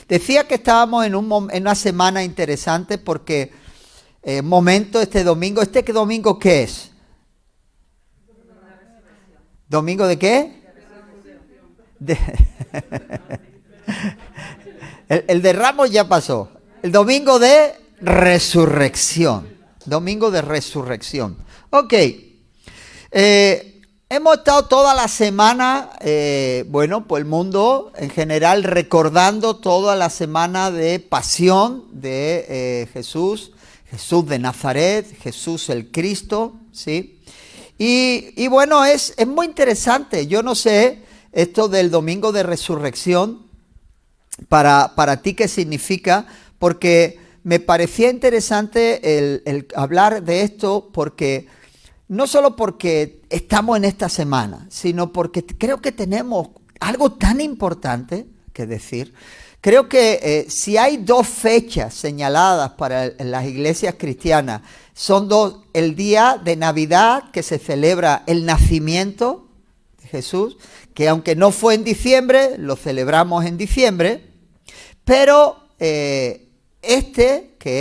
Decía que estábamos en una semana interesante porque este domingo, ¿qué domingo qué es? ¿Domingo de qué? De el de Ramos ya pasó. El domingo de resurrección. Domingo de resurrección. Ok. Hemos estado toda la semana, pues el mundo en general recordando toda la semana de pasión de Jesús de Nazaret, Jesús el Cristo, ¿sí? Y bueno, es muy interesante. Yo no sé esto del domingo de resurrección, para ti qué significa, porque me parecía interesante el hablar de esto, porque no solo porque estamos en esta semana, sino porque creo que tenemos algo tan importante que decir. Creo que si hay dos fechas señaladas para las iglesias cristianas, son dos: el día de Navidad, que se celebra el nacimiento de Jesús, que aunque no fue en diciembre, lo celebramos en diciembre, pero que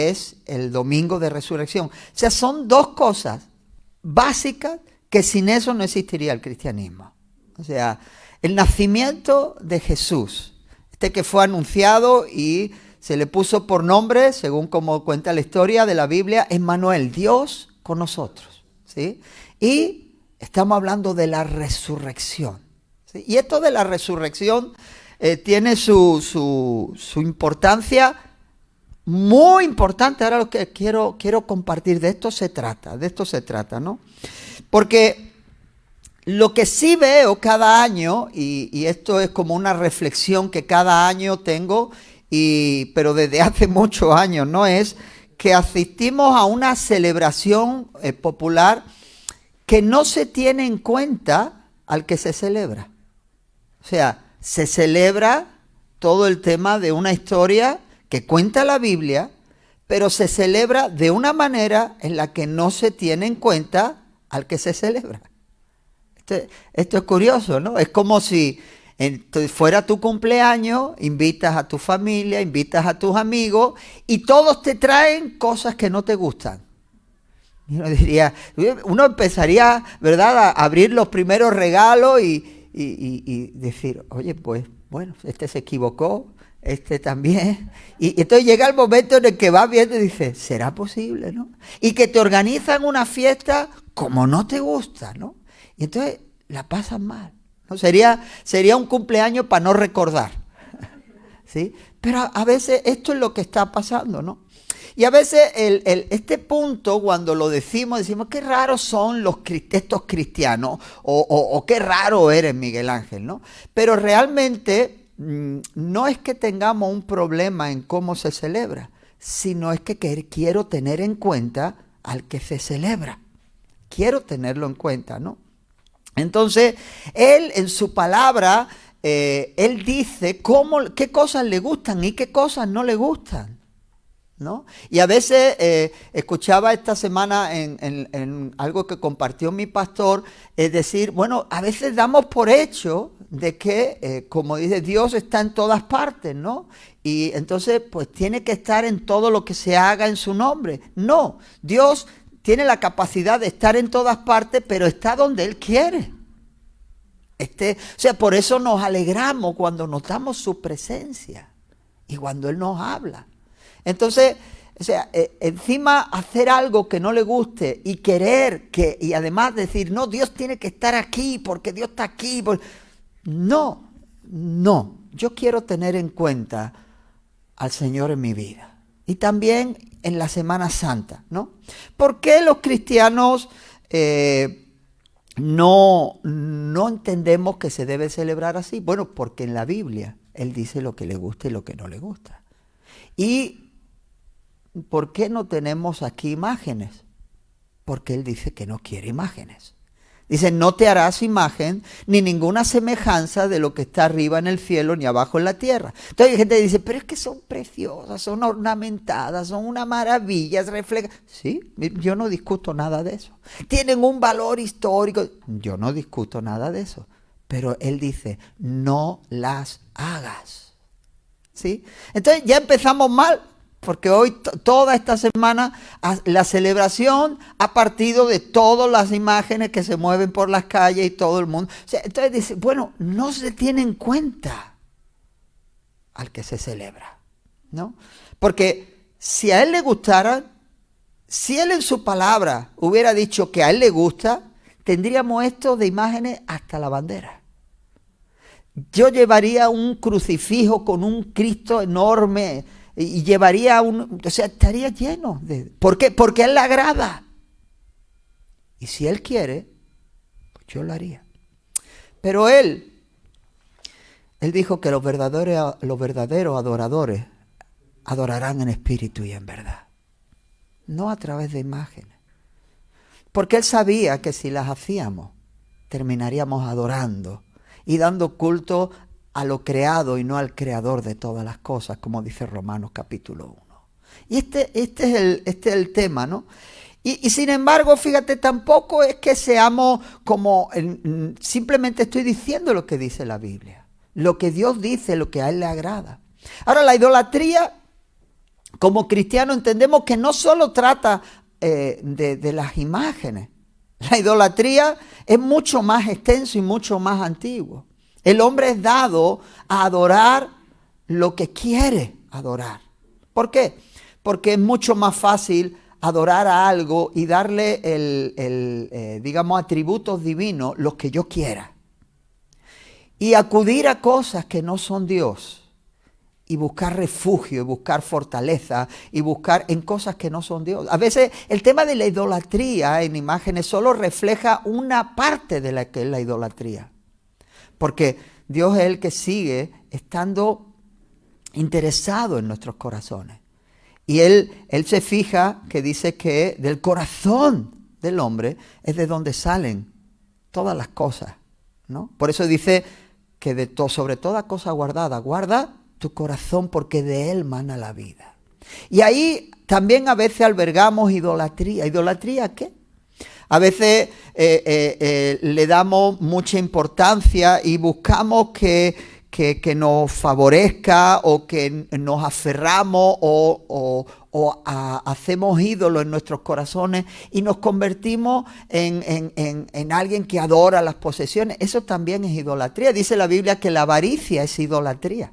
es el domingo de resurrección. O sea, son dos cosas básicas que sin eso no existiría el cristianismo. O sea, el nacimiento de Jesús, que fue anunciado y se le puso por nombre, según como cuenta la historia de la Biblia, Emmanuel, Dios con nosotros, ¿sí? Y estamos hablando de la resurrección, ¿sí? Y esto de la resurrección tiene su importancia, muy importante. Ahora lo que quiero compartir, de esto se trata, ¿no? Porque lo que sí veo cada año, y esto es como una reflexión que cada año tengo, pero desde hace muchos años, ¿no? Es que asistimos a una celebración popular que no se tiene en cuenta al que se celebra. O sea, se celebra todo el tema de una historia que cuenta la Biblia, pero se celebra de una manera en la que no se tiene en cuenta al que se celebra. Esto es curioso, ¿no? Es como si fuera tu cumpleaños, invitas a tu familia, invitas a tus amigos y todos te traen cosas que no te gustan. Y uno empezaría, ¿verdad?, a abrir los primeros regalos y decir, oye, pues bueno, este se equivocó, este también. Y entonces llega el momento en el que vas viendo y dices, ¿será posible, no? Y que te organizan una fiesta como no te gusta, ¿no? Y entonces la pasan mal, ¿no? Sería un cumpleaños para no recordar, ¿sí? Pero a veces esto es lo que está pasando, ¿no? Y a veces este punto, cuando lo decimos qué raros son estos cristianos, o qué raro eres, Miguel Ángel, ¿no? Pero realmente no es que tengamos un problema en cómo se celebra, sino es que quiero tener en cuenta al que se celebra. Quiero tenerlo en cuenta, ¿no? Entonces, él en su palabra, él dice qué cosas le gustan y qué cosas no le gustan, ¿no? Y a veces escuchaba esta semana en algo que compartió mi pastor, es decir, bueno, a veces damos por hecho de que, como dice, Dios está en todas partes, ¿no? Y entonces, pues tiene que estar en todo lo que se haga en su nombre. No, Dios tiene la capacidad de estar en todas partes, pero está donde Él quiere. O sea, por eso nos alegramos cuando notamos su presencia y cuando Él nos habla. Entonces, o sea, encima hacer algo que no le guste y querer y además decir, no, Dios tiene que estar aquí porque Dios está aquí. No, yo quiero tener en cuenta al Señor en mi vida. Y también en la Semana Santa, ¿no? ¿Por qué los cristianos no entendemos que se debe celebrar así? Bueno, porque en la Biblia Él dice lo que le gusta y lo que no le gusta. ¿Y por qué no tenemos aquí imágenes? Porque Él dice que no quiere imágenes. Dice, no te harás imagen ni ninguna semejanza de lo que está arriba en el cielo ni abajo en la tierra. Entonces hay gente que dice, pero es que son preciosas, son ornamentadas, son una maravilla, reflejan. Sí, yo no discuto nada de eso. Tienen un valor histórico. Yo no discuto nada de eso. Pero Él dice, no las hagas. ¿sí? Entonces ya empezamos mal, porque hoy toda esta semana la celebración ha partido de todas las imágenes que se mueven por las calles y todo el mundo. O sea, entonces dice, bueno, no se tiene en cuenta al que se celebra, ¿no? Porque si a él le gustara, si él en su palabra hubiera dicho que a él le gusta, tendríamos esto de imágenes hasta la bandera. Yo llevaría un crucifijo con un Cristo enorme y llevaría o sea, estaría lleno de... ¿Por qué? Porque a él le agrada. Y si él quiere, pues yo lo haría. Pero él dijo que los verdaderos adoradores adorarán en espíritu y en verdad. No a través de imágenes. Porque él sabía que si las hacíamos, terminaríamos adorando y dando culto a lo creado y no al creador de todas las cosas, como dice Romanos capítulo 1. Y este es el tema, ¿no? Y sin embargo, fíjate, tampoco es que seamos como, simplemente estoy diciendo lo que dice la Biblia, lo que Dios dice, lo que a él le agrada. Ahora, la idolatría, como cristianos entendemos que no solo trata de las imágenes. La idolatría es mucho más extenso y mucho más antiguo. El hombre es dado a adorar lo que quiere adorar. ¿Por qué? Porque es mucho más fácil adorar a algo y darle digamos, atributos divinos, los que yo quiera. Y acudir a cosas que no son Dios. Y buscar refugio, y buscar fortaleza, y buscar en cosas que no son Dios. A veces el tema de la idolatría en imágenes solo refleja una parte de la que es la idolatría. Porque Dios es el que sigue estando interesado en nuestros corazones. Y Él se fija que dice que del corazón del hombre es de donde salen todas las cosas, ¿no? Por eso dice que sobre toda cosa guardada, guarda tu corazón porque de él mana la vida. Y ahí también a veces albergamos idolatría. ¿Idolatría qué? A veces le damos mucha importancia y buscamos que nos favorezca o que nos aferramos o hacemos ídolos en nuestros corazones y nos convertimos en alguien que adora las posesiones. Eso también es idolatría. Dice la Biblia que la avaricia es idolatría.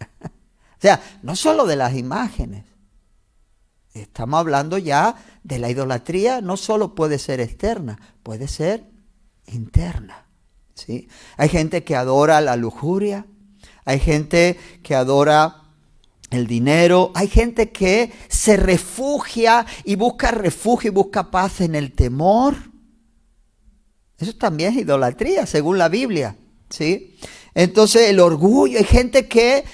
O sea, no solo de las imágenes. Estamos hablando ya de la idolatría, no solo puede ser externa, puede ser interna. ¿Sí? Hay gente que adora la lujuria, hay gente que adora el dinero, hay gente que se refugia y busca refugio y busca paz en el temor. Eso también es idolatría, según la Biblia. ¿Sí? Entonces el orgullo, hay gente que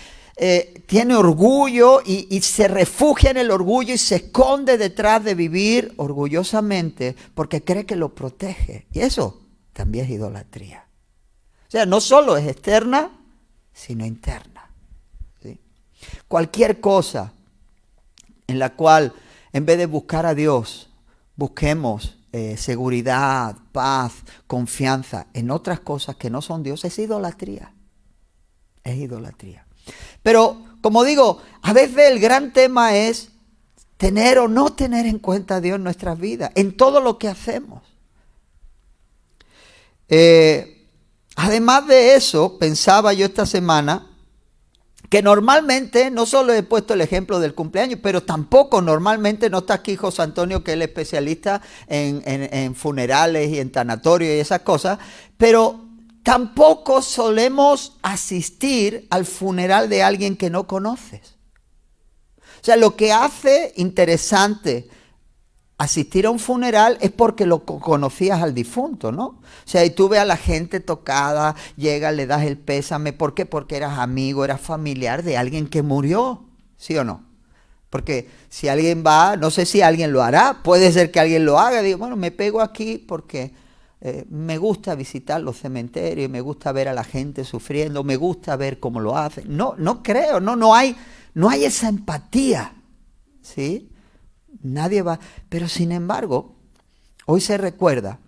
tiene orgullo y se refugia en el orgullo y se esconde detrás de vivir orgullosamente porque cree que lo protege. Y eso también es idolatría. O sea, no solo es externa, sino interna. ¿Sí? Cualquier cosa en la cual, en vez de buscar a Dios, busquemos seguridad, paz, confianza en otras cosas que no son Dios, es idolatría. Es idolatría. Pero, como digo, a veces el gran tema es tener o no tener en cuenta a Dios en nuestras vidas, en todo lo que hacemos. Además de eso, pensaba yo esta semana que normalmente, no solo he puesto el ejemplo del cumpleaños, pero tampoco normalmente, no está aquí José Antonio, que es el especialista en funerales y en tanatorios y esas cosas, pero tampoco solemos asistir al funeral de alguien que no conoces. O sea, lo que hace interesante asistir a un funeral es porque lo conocías al difunto, ¿no? O sea, y tú ves a la gente tocada, llegas, le das el pésame. ¿Por qué? Porque eras amigo, eras familiar de alguien que murió, ¿sí o no? Porque si alguien va, no sé si alguien lo hará, puede ser que alguien lo haga, digo, bueno, me pego aquí porque me gusta visitar los cementerios, me gusta ver a la gente sufriendo, me gusta ver cómo lo hacen. No creo, no hay esa empatía, ¿sí? Nadie va, pero sin embargo, hoy se recuerda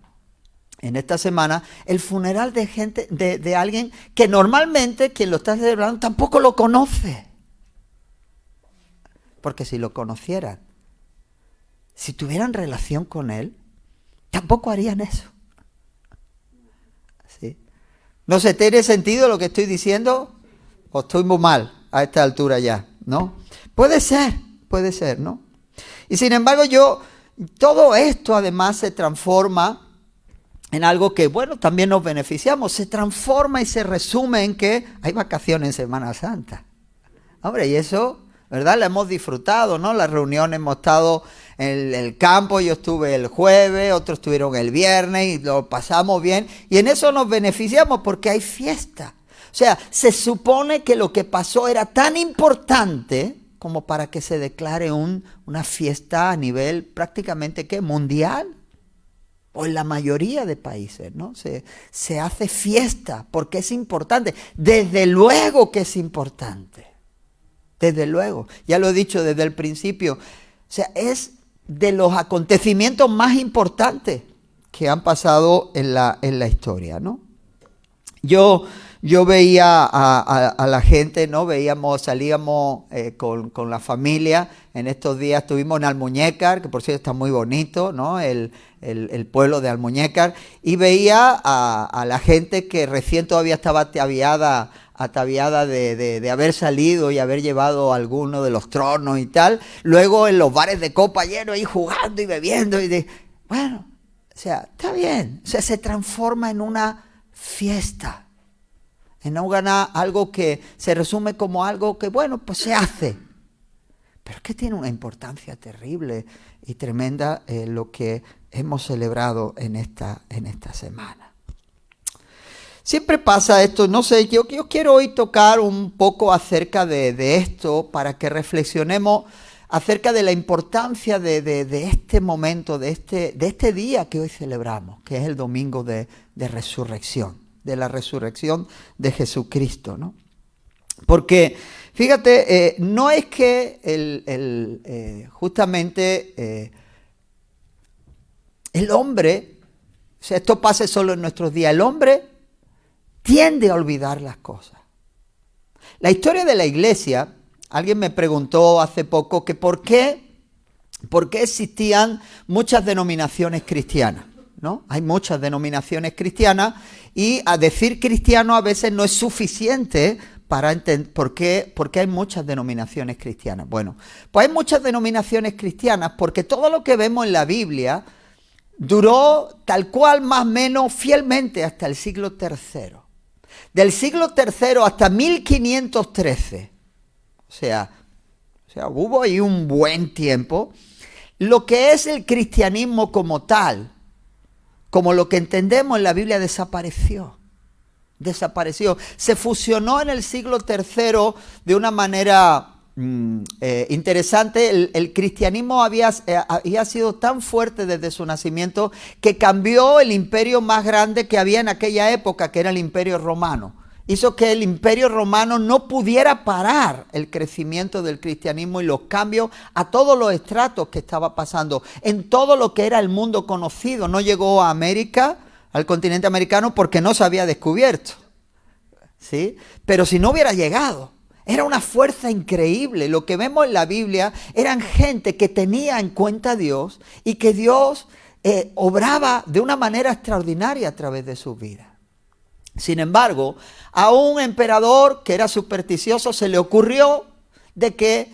en esta semana el funeral de gente, de alguien que normalmente quien lo está celebrando tampoco lo conoce. Porque si lo conocieran, si tuvieran relación con él, tampoco harían eso. ¿Sí? ¿No se tiene sentido lo que estoy diciendo? ¿O estoy muy mal a esta altura ya? ¿No? Puede ser, ¿no? Y sin embargo todo esto además se transforma en algo que, bueno, también nos beneficiamos. Se transforma y se resume en que hay vacaciones en Semana Santa. Hombre, y eso, ¿verdad? La hemos disfrutado, ¿no? Las reuniones, hemos estado en el campo, yo estuve el jueves, otros estuvieron el viernes y lo pasamos bien. Y en eso nos beneficiamos porque hay fiesta. O sea, se supone que lo que pasó era tan importante como para que se declare una fiesta a nivel prácticamente, ¿qué? Mundial. O en la mayoría de países, ¿no? Se hace fiesta porque es importante. Desde luego que es importante. Desde luego. Ya lo he dicho desde el principio. O sea, es de los acontecimientos más importantes que han pasado en la historia, ¿no? Yo veía a la gente, ¿no? Salíamos con la familia. En estos días estuvimos en Almuñécar, que por cierto está muy bonito, ¿no? El pueblo de Almuñécar. Y veía a la gente que recién todavía estaba ataviada de haber salido y haber llevado alguno de los tronos y tal. Luego en los bares de copa llenos ahí jugando y bebiendo. Bueno, o sea, está bien. O sea, se transforma en una fiesta. En algo que se resume como algo que, bueno, pues se hace. Pero es que tiene una importancia terrible y tremenda lo que hemos celebrado en esta semana. Siempre pasa esto, no sé, yo quiero hoy tocar un poco acerca de esto para que reflexionemos acerca de la importancia de este momento, de este día que hoy celebramos, que es el domingo de resurrección. De la resurrección de Jesucristo, ¿no? Porque, fíjate, no es que justamente el hombre, o sea, esto pase solo en nuestros días, el hombre tiende a olvidar las cosas. La historia de la iglesia, alguien me preguntó hace poco que por qué existían muchas denominaciones cristianas. ¿No? Hay muchas denominaciones cristianas y a decir cristiano a veces no es suficiente para entender por qué hay muchas denominaciones cristianas. Bueno, pues hay muchas denominaciones cristianas porque todo lo que vemos en la Biblia duró tal cual más o menos fielmente hasta el siglo III. Del siglo III hasta 1513. O sea, hubo ahí un buen tiempo. Lo que es el cristianismo como tal, como lo que entendemos en la Biblia, desapareció. Se fusionó en el siglo III de una manera interesante. El cristianismo había sido tan fuerte desde su nacimiento que cambió el imperio más grande que había en aquella época, que era el Imperio Romano. Hizo que el Imperio Romano no pudiera parar el crecimiento del cristianismo y los cambios a todos los estratos que estaba pasando en todo lo que era el mundo conocido. No llegó a América, al continente americano, porque no se había descubierto, ¿sí? Pero si no hubiera llegado, era una fuerza increíble. Lo que vemos en la Biblia eran gente que tenía en cuenta a Dios y que Dios obraba de una manera extraordinaria a través de sus vidas. Sin embargo, a un emperador que era supersticioso se le ocurrió de que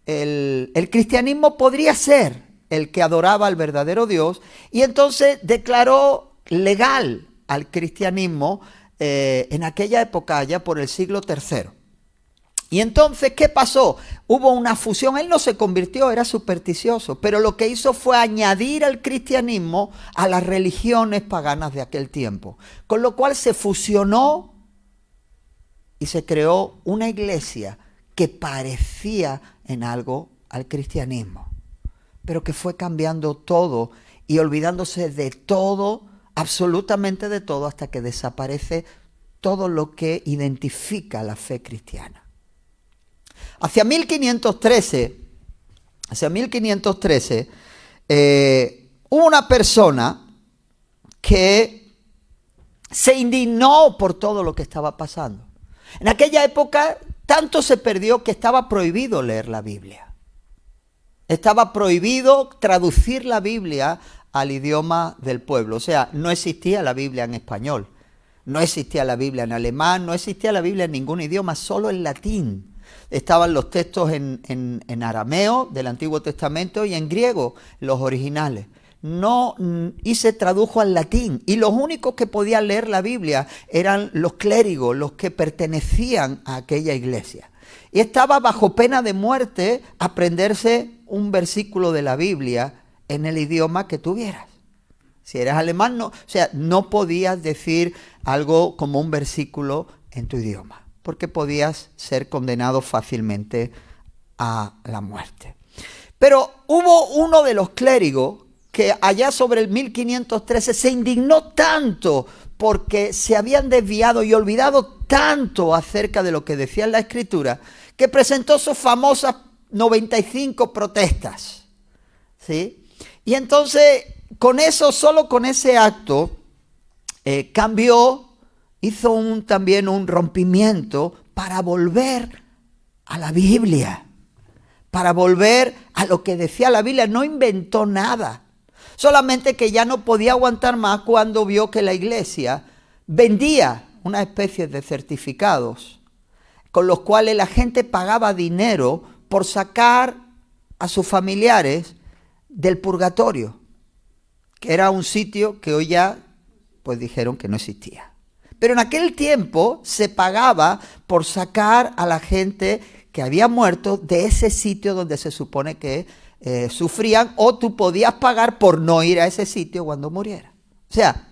el cristianismo podría ser el que adoraba al verdadero Dios, y entonces declaró legal al cristianismo en aquella época, ya por el siglo III. Y entonces, ¿qué pasó? Hubo una fusión. Él no se convirtió, era supersticioso, pero lo que hizo fue añadir al cristianismo a las religiones paganas de aquel tiempo. Con lo cual se fusionó y se creó una iglesia que parecía en algo al cristianismo, pero que fue cambiando todo y olvidándose de todo, absolutamente de todo, hasta que desaparece todo lo que identifica la fe cristiana. Hacia 1513, hubo una persona que se indignó por todo lo que estaba pasando. En aquella época tanto se perdió que estaba prohibido leer la Biblia. Estaba prohibido traducir la Biblia al idioma del pueblo. O sea, no existía la Biblia en español, no existía la Biblia en alemán, no existía la Biblia en ningún idioma, solo en latín. Estaban los textos en arameo del Antiguo Testamento y en griego, los originales. No, y se tradujo al latín. Y los únicos que podían leer la Biblia eran los clérigos, los que pertenecían a aquella iglesia. Y estaba bajo pena de muerte aprenderse un versículo de la Biblia en el idioma que tuvieras. Si eras alemán, no, o sea, no podías decir algo como un versículo en tu idioma, porque podías ser condenado fácilmente a la muerte. Pero hubo uno de los clérigos que allá sobre el 1513 se indignó tanto porque se habían desviado y olvidado tanto acerca de lo que decía la Escritura, que presentó sus famosas 95 protestas, ¿sí? Y entonces, con eso, solo con ese acto, cambió, hizo también un rompimiento para volver a la Biblia, para volver a lo que decía la Biblia. No inventó nada, solamente que ya no podía aguantar más cuando vio que la iglesia vendía una especie de certificados con los cuales la gente pagaba dinero por sacar a sus familiares del purgatorio, que era un sitio que hoy ya pues dijeron que no existía. Pero en aquel tiempo se pagaba por sacar a la gente que había muerto de ese sitio donde se supone que sufrían, o tú podías pagar por no ir a ese sitio cuando muriera. O sea,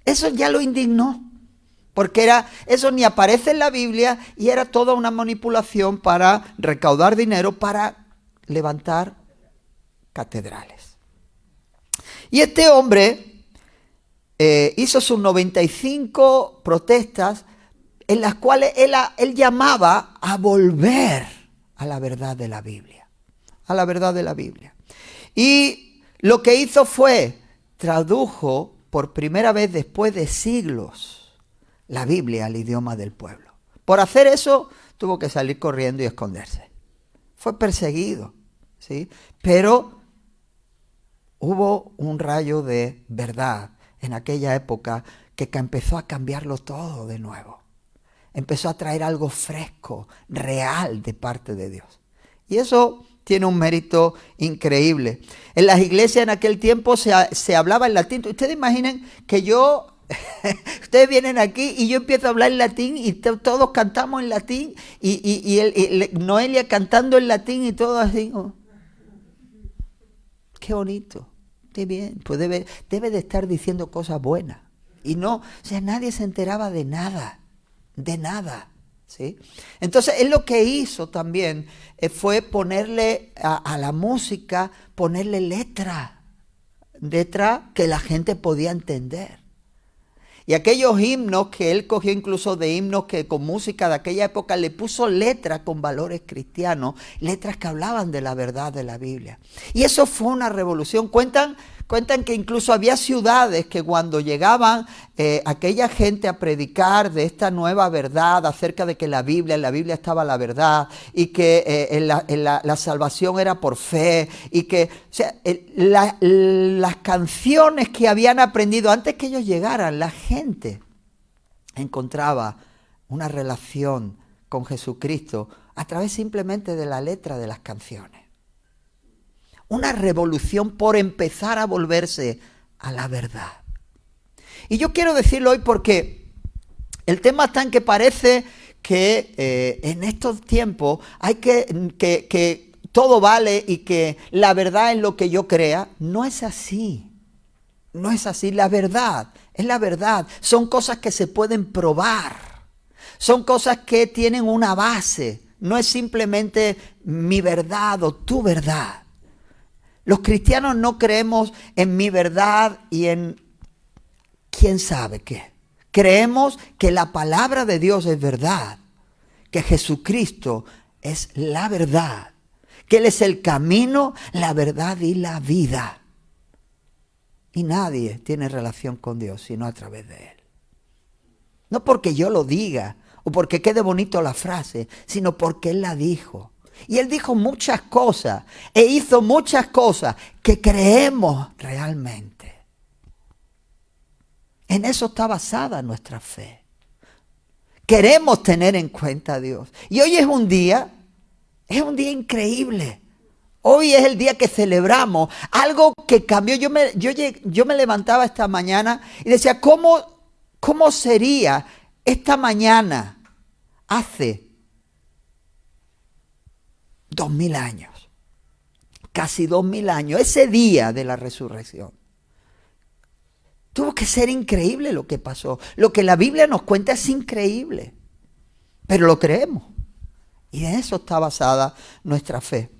eso ya lo indignó, porque eso ni aparece en la Biblia y era toda una manipulación para recaudar dinero para levantar catedrales. Y este hombre hizo sus 95 protestas en las cuales él llamaba a volver a la verdad de la Biblia, a la verdad de la Biblia. Y lo que hizo fue, tradujo por primera vez después de siglos la Biblia al idioma del pueblo. Por hacer eso tuvo que salir corriendo y esconderse. Fue perseguido, ¿sí? Pero hubo un rayo de verdad en aquella época que empezó a cambiarlo todo de nuevo. Empezó a traer algo fresco, real de parte de Dios. Y eso tiene un mérito increíble. En las iglesias en aquel tiempo se hablaba en latín. Ustedes imaginen que ustedes vienen aquí y yo empiezo a hablar en latín y todos cantamos en latín y Noelia cantando en latín y todo así. Oh. Qué bonito, qué bien. Pues debe de estar diciendo cosas buenas. Y no, o sea, nadie se enteraba de nada, ¿sí? Entonces él lo que hizo también fue ponerle a la música, ponerle letra que la gente podía entender. Y aquellos himnos que él cogió, incluso de himnos que con música de aquella época, le puso letras con valores cristianos, letras que hablaban de la verdad de la Biblia. Y eso fue una revolución. Cuentan que incluso había ciudades que cuando llegaban aquella gente a predicar de esta nueva verdad acerca de que en la Biblia estaba la verdad y que la salvación era por fe, y que o sea, las canciones que habían aprendido antes que ellos llegaran, la gente encontraba una relación con Jesucristo a través simplemente de la letra de las canciones. Una revolución por empezar a volverse a la verdad. Y yo quiero decirlo hoy porque el tema está en que parece que en estos tiempos hay que todo vale y que la verdad es lo que yo crea. No es así. No es así. La verdad es la verdad. Son cosas que se pueden probar. Son cosas que tienen una base. No es simplemente mi verdad o tu verdad. Los cristianos no creemos en mi verdad y en quién sabe qué. Creemos que la palabra de Dios es verdad, que Jesucristo es la verdad, que Él es el camino, la verdad y la vida. Y nadie tiene relación con Dios sino a través de Él. No porque yo lo diga o porque quede bonito la frase, sino porque Él la dijo. Y Él dijo muchas cosas e hizo muchas cosas que creemos realmente. En eso está basada nuestra fe. Queremos tener en cuenta a Dios. Y hoy es un día increíble. Hoy es el día que celebramos algo que cambió. Yo me levantaba esta mañana y decía, ¿cómo sería esta mañana hace 2000 años? Casi 2000 años, ese día de la resurrección. Tuvo que ser increíble lo que pasó. Lo que la Biblia nos cuenta es increíble, pero lo creemos. Y en eso está basada nuestra fe.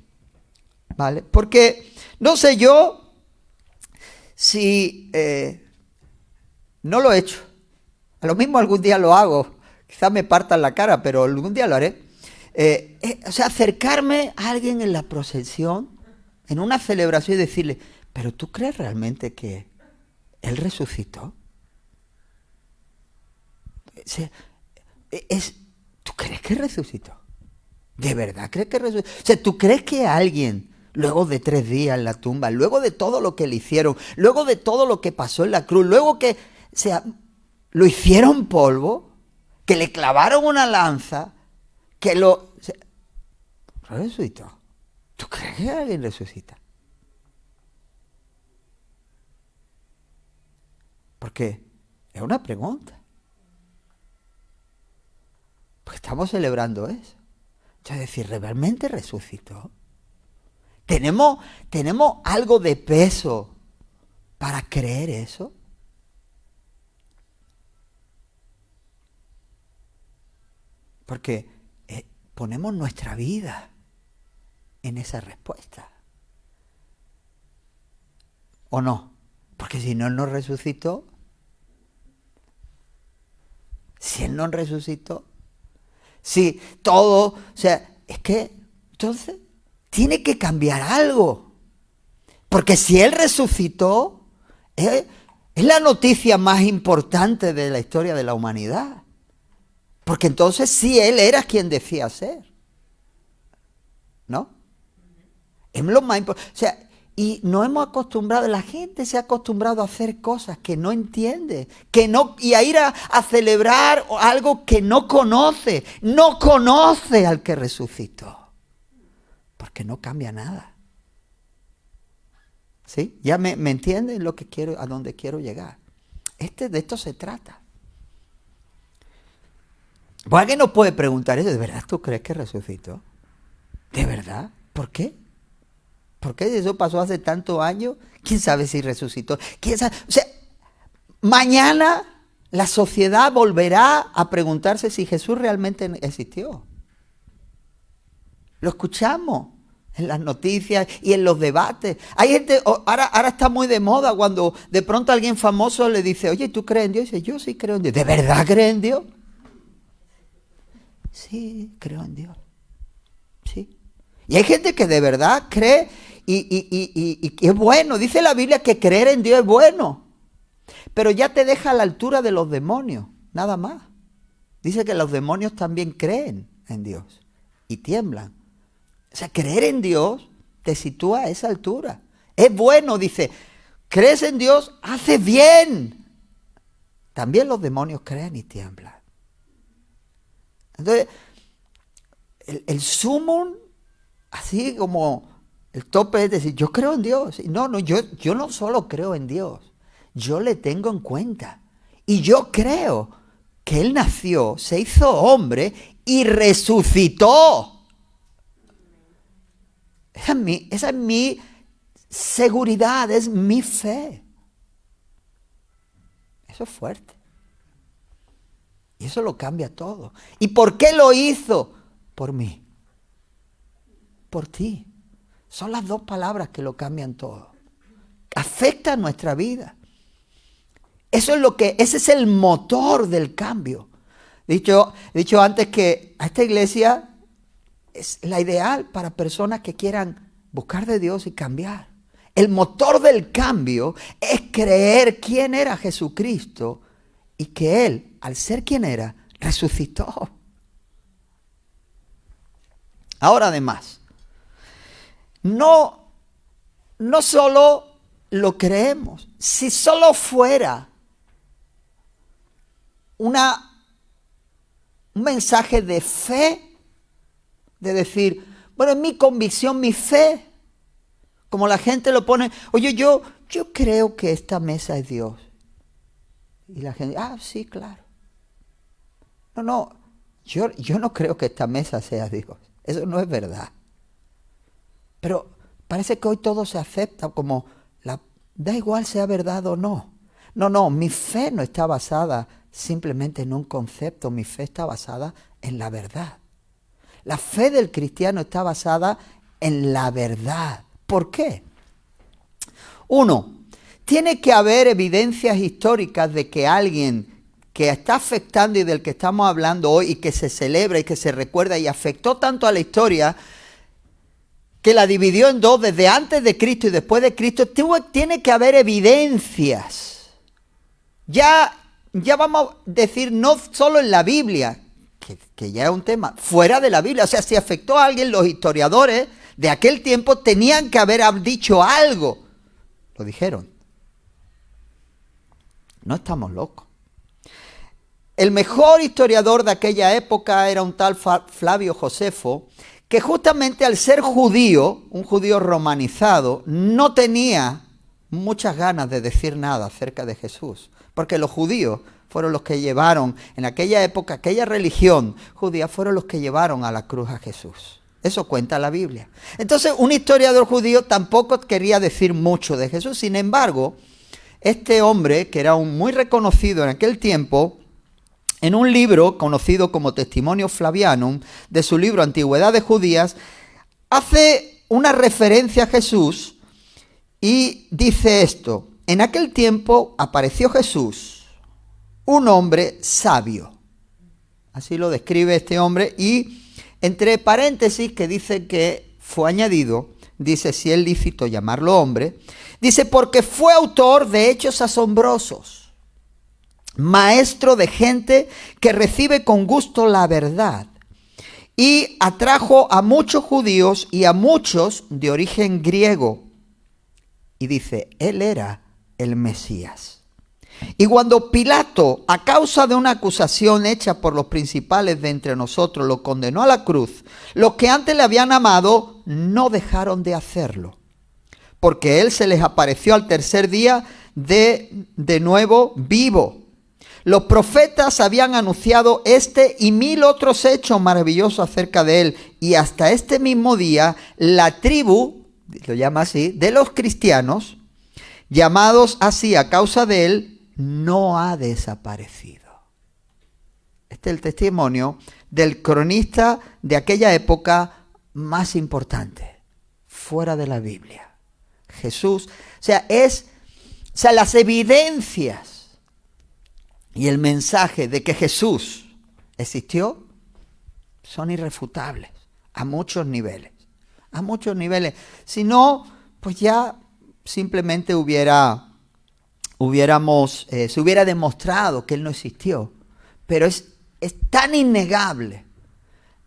¿Vale? Porque no sé yo si no lo he hecho. A lo mismo algún día lo hago. Quizás me partan la cara, pero algún día lo haré. O sea, acercarme a alguien en la procesión, en una celebración y decirle, ¿pero tú crees realmente que Él resucitó? O sea, ¿tú crees que resucitó? ¿De verdad crees que resucitó? O sea, ¿tú crees que alguien, luego de 3 días en la tumba, luego de todo lo que le hicieron, luego de todo lo que pasó en la cruz, luego que lo hicieron polvo, que le clavaron una lanza, resucitó? ¿Tú crees que alguien resucita? Porque es una pregunta. Porque estamos celebrando eso. Es decir, ¿realmente resucitó? ¿Tenemos algo de peso para creer eso? Porque ponemos nuestra vida en esa respuesta. ¿O no? Porque si no, Él no resucitó. Si Él no resucitó. Si todo, o sea, es que entonces tiene que cambiar algo. Porque si Él resucitó, es la noticia más importante de la historia de la humanidad. Porque entonces sí, Él era quien decía ser. ¿No? Es lo más importante. O sea, y nos hemos acostumbrado, la gente se ha acostumbrado a hacer cosas que no entiende, y a ir a celebrar algo que no conoce al que resucitó, porque no cambia nada. ¿Sí? ¿Ya me entienden lo que quiero, a dónde quiero llegar? De esto se trata. Pues alguien nos puede preguntar eso, ¿de verdad tú crees que resucitó? ¿De verdad? ¿Por qué? ¿Por qué eso pasó hace tantos años? ¿Quién sabe si resucitó? ¿Quién sabe? O sea, mañana la sociedad volverá a preguntarse si Jesús realmente existió. Lo escuchamos en las noticias y en los debates. Hay gente, ahora está muy de moda cuando de pronto alguien famoso le dice, oye, ¿tú crees en Dios? Y dice, yo sí creo en Dios. ¿De verdad crees en Dios? Sí, creo en Dios. Sí. Y hay gente que de verdad cree y es bueno. Dice la Biblia que creer en Dios es bueno. Pero ya te deja a la altura de los demonios, nada más. Dice que los demonios también creen en Dios y tiemblan. O sea, creer en Dios te sitúa a esa altura. Es bueno, dice, crees en Dios, haces bien. También los demonios creen y tiemblan. Entonces, el sumum, así como el tope es decir, yo creo en Dios. No, yo no solo creo en Dios, yo le tengo en cuenta. Y yo creo que Él nació, se hizo hombre y resucitó. Esa es mi seguridad, es mi fe. Eso es fuerte. Y eso lo cambia todo. ¿Y por qué lo hizo? Por mí. Por ti. Son las 2 palabras que lo cambian todo. Afecta nuestra vida. Ese es el motor del cambio. He dicho antes que a esta iglesia es la ideal para personas que quieran buscar de Dios y cambiar. El motor del cambio es creer quién era Jesucristo y que Él, al ser quien era, resucitó. Ahora además, no solo lo creemos, si solo fuera un mensaje de fe, de decir, bueno, es mi convicción, mi fe, como la gente lo pone, oye, yo creo que esta mesa es Dios. Y la gente, sí, claro. No, yo no creo que esta mesa sea Dios. Eso no es verdad. Pero parece que hoy todo se acepta como, da igual sea verdad o no. No, mi fe no está basada simplemente en un concepto, mi fe está basada en la verdad. La fe del cristiano está basada en la verdad. ¿Por qué? 1, tiene que haber evidencias históricas de que alguien que está afectando y del que estamos hablando hoy y que se celebra y que se recuerda y afectó tanto a la historia que la dividió en dos desde antes de Cristo y después de Cristo, tiene que haber evidencias. Ya vamos a decir, no solo en la Biblia, que ya es un tema, fuera de la Biblia. O sea, si afectó a alguien, los historiadores de aquel tiempo tenían que haber dicho algo. Lo dijeron. No estamos locos. El mejor historiador de aquella época era un tal Flavio Josefo, que justamente al ser judío, un judío romanizado, no tenía muchas ganas de decir nada acerca de Jesús, porque los judíos fueron los que llevaron, en aquella época, aquella religión judía, fueron los que llevaron a la cruz a Jesús. Eso cuenta la Biblia. Entonces, un historiador judío tampoco quería decir mucho de Jesús. Sin embargo, este hombre, que era muy reconocido en aquel tiempo, en un libro conocido como Testimonio Flavianum, de su libro Antigüedades Judías, hace una referencia a Jesús y dice esto: en aquel tiempo apareció Jesús, un hombre sabio. Así lo describe este hombre, y entre paréntesis que dice que fue añadido, dice, si es lícito llamarlo hombre, dice, porque fue autor de hechos asombrosos, maestro de gente que recibe con gusto la verdad, y atrajo a muchos judíos y a muchos de origen griego. Y dice, él era el Mesías. Y cuando Pilato, a causa de una acusación hecha por los principales de entre nosotros, lo condenó a la cruz, los que antes le habían amado no dejaron de hacerlo, porque él se les apareció al tercer día de nuevo vivo. Los profetas habían anunciado este y 1000 otros hechos maravillosos acerca de él, y hasta este mismo día la tribu, lo llama así, de los cristianos, llamados así a causa de él, no ha desaparecido. Este es el testimonio del cronista de aquella época más importante, fuera de la Biblia. Jesús, las evidencias y el mensaje de que Jesús existió son irrefutables a muchos niveles. A muchos niveles. Si no, pues ya simplemente se hubiera demostrado que Él no existió. Pero es tan innegable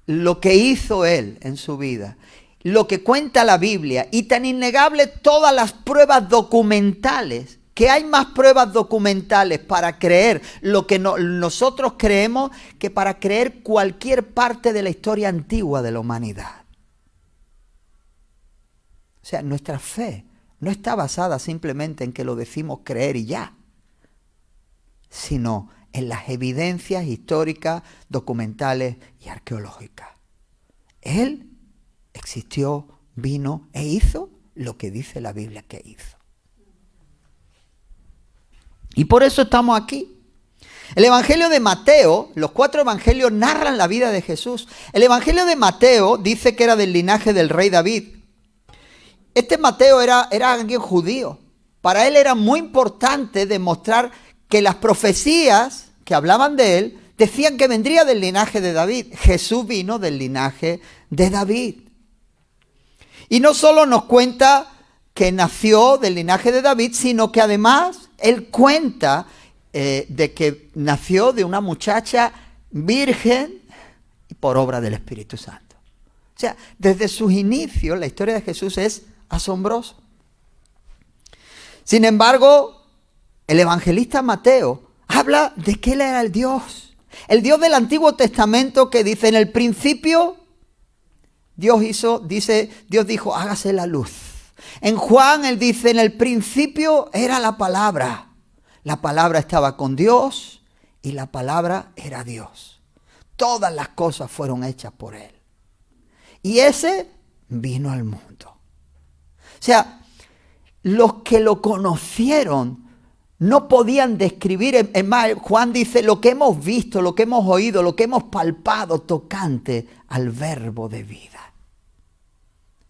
lo que hizo Él en su vida, lo que cuenta la Biblia, y tan innegable todas las pruebas documentales, que hay más pruebas documentales para creer lo que nosotros creemos que para creer cualquier parte de la historia antigua de la humanidad. O sea, nuestra fe no está basada simplemente en que lo decimos creer y ya, sino en las evidencias históricas, documentales y arqueológicas. Él existió, vino e hizo lo que dice la Biblia que hizo. Y por eso estamos aquí. El Evangelio de Mateo, los 4 evangelios narran la vida de Jesús. El Evangelio de Mateo dice que era del linaje del rey David. Este Mateo era alguien judío. Para él era muy importante demostrar que las profecías que hablaban de él decían que vendría del linaje de David. Jesús vino del linaje de David. Y no solo nos cuenta que nació del linaje de David, sino que además él cuenta de que nació de una muchacha virgen por obra del Espíritu Santo. O sea, desde sus inicios la historia de Jesús es asombrosa. Sin embargo, el evangelista Mateo habla de que él era el Dios del Antiguo Testamento, que dice: en el principio Dios dijo, hágase la luz. En Juan él dice: en el principio era la palabra estaba con Dios y la palabra era Dios. Todas las cosas fueron hechas por él. Y ese vino al mundo. O sea, los que lo conocieron no podían describir. Es más, Juan dice: lo que hemos visto, lo que hemos oído, lo que hemos palpado tocante al verbo de vida.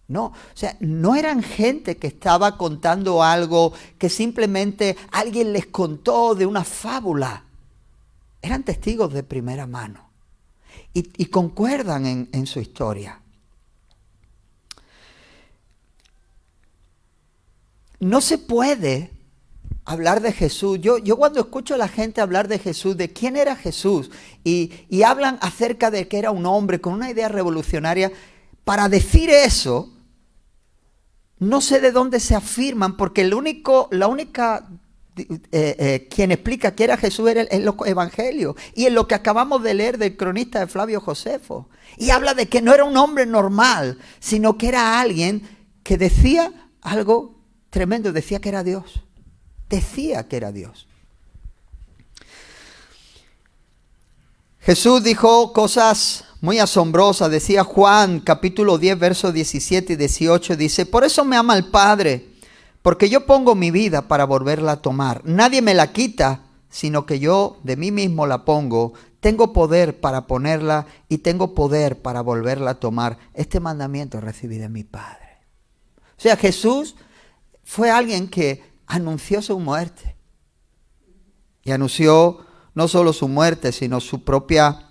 No, o sea, no eran gente que estaba contando algo que simplemente alguien les contó de una fábula. Eran testigos de primera mano y concuerdan en su historia. No se puede hablar de Jesús. Yo cuando escucho a la gente hablar de Jesús, de quién era Jesús, y hablan acerca de que era un hombre con una idea revolucionaria, para decir eso, no sé de dónde se afirman, porque la única quien explica que era Jesús era en los evangelios y en lo que acabamos de leer del cronista de Flavio Josefo. Y habla de que no era un hombre normal, sino que era alguien que decía algo tremendo, decía que era Dios. Decía que era Dios. Jesús dijo cosas muy asombrosas. Decía Juan capítulo 10 versos 17 y 18. Dice: por eso me ama el Padre, porque yo pongo mi vida para volverla a tomar. Nadie me la quita, sino que yo de mí mismo la pongo. Tengo poder para ponerla y tengo poder para volverla a tomar. Este mandamiento recibí de mi Padre. O sea, Jesús fue alguien que anunció su muerte. Y anunció no solo su muerte, sino su propia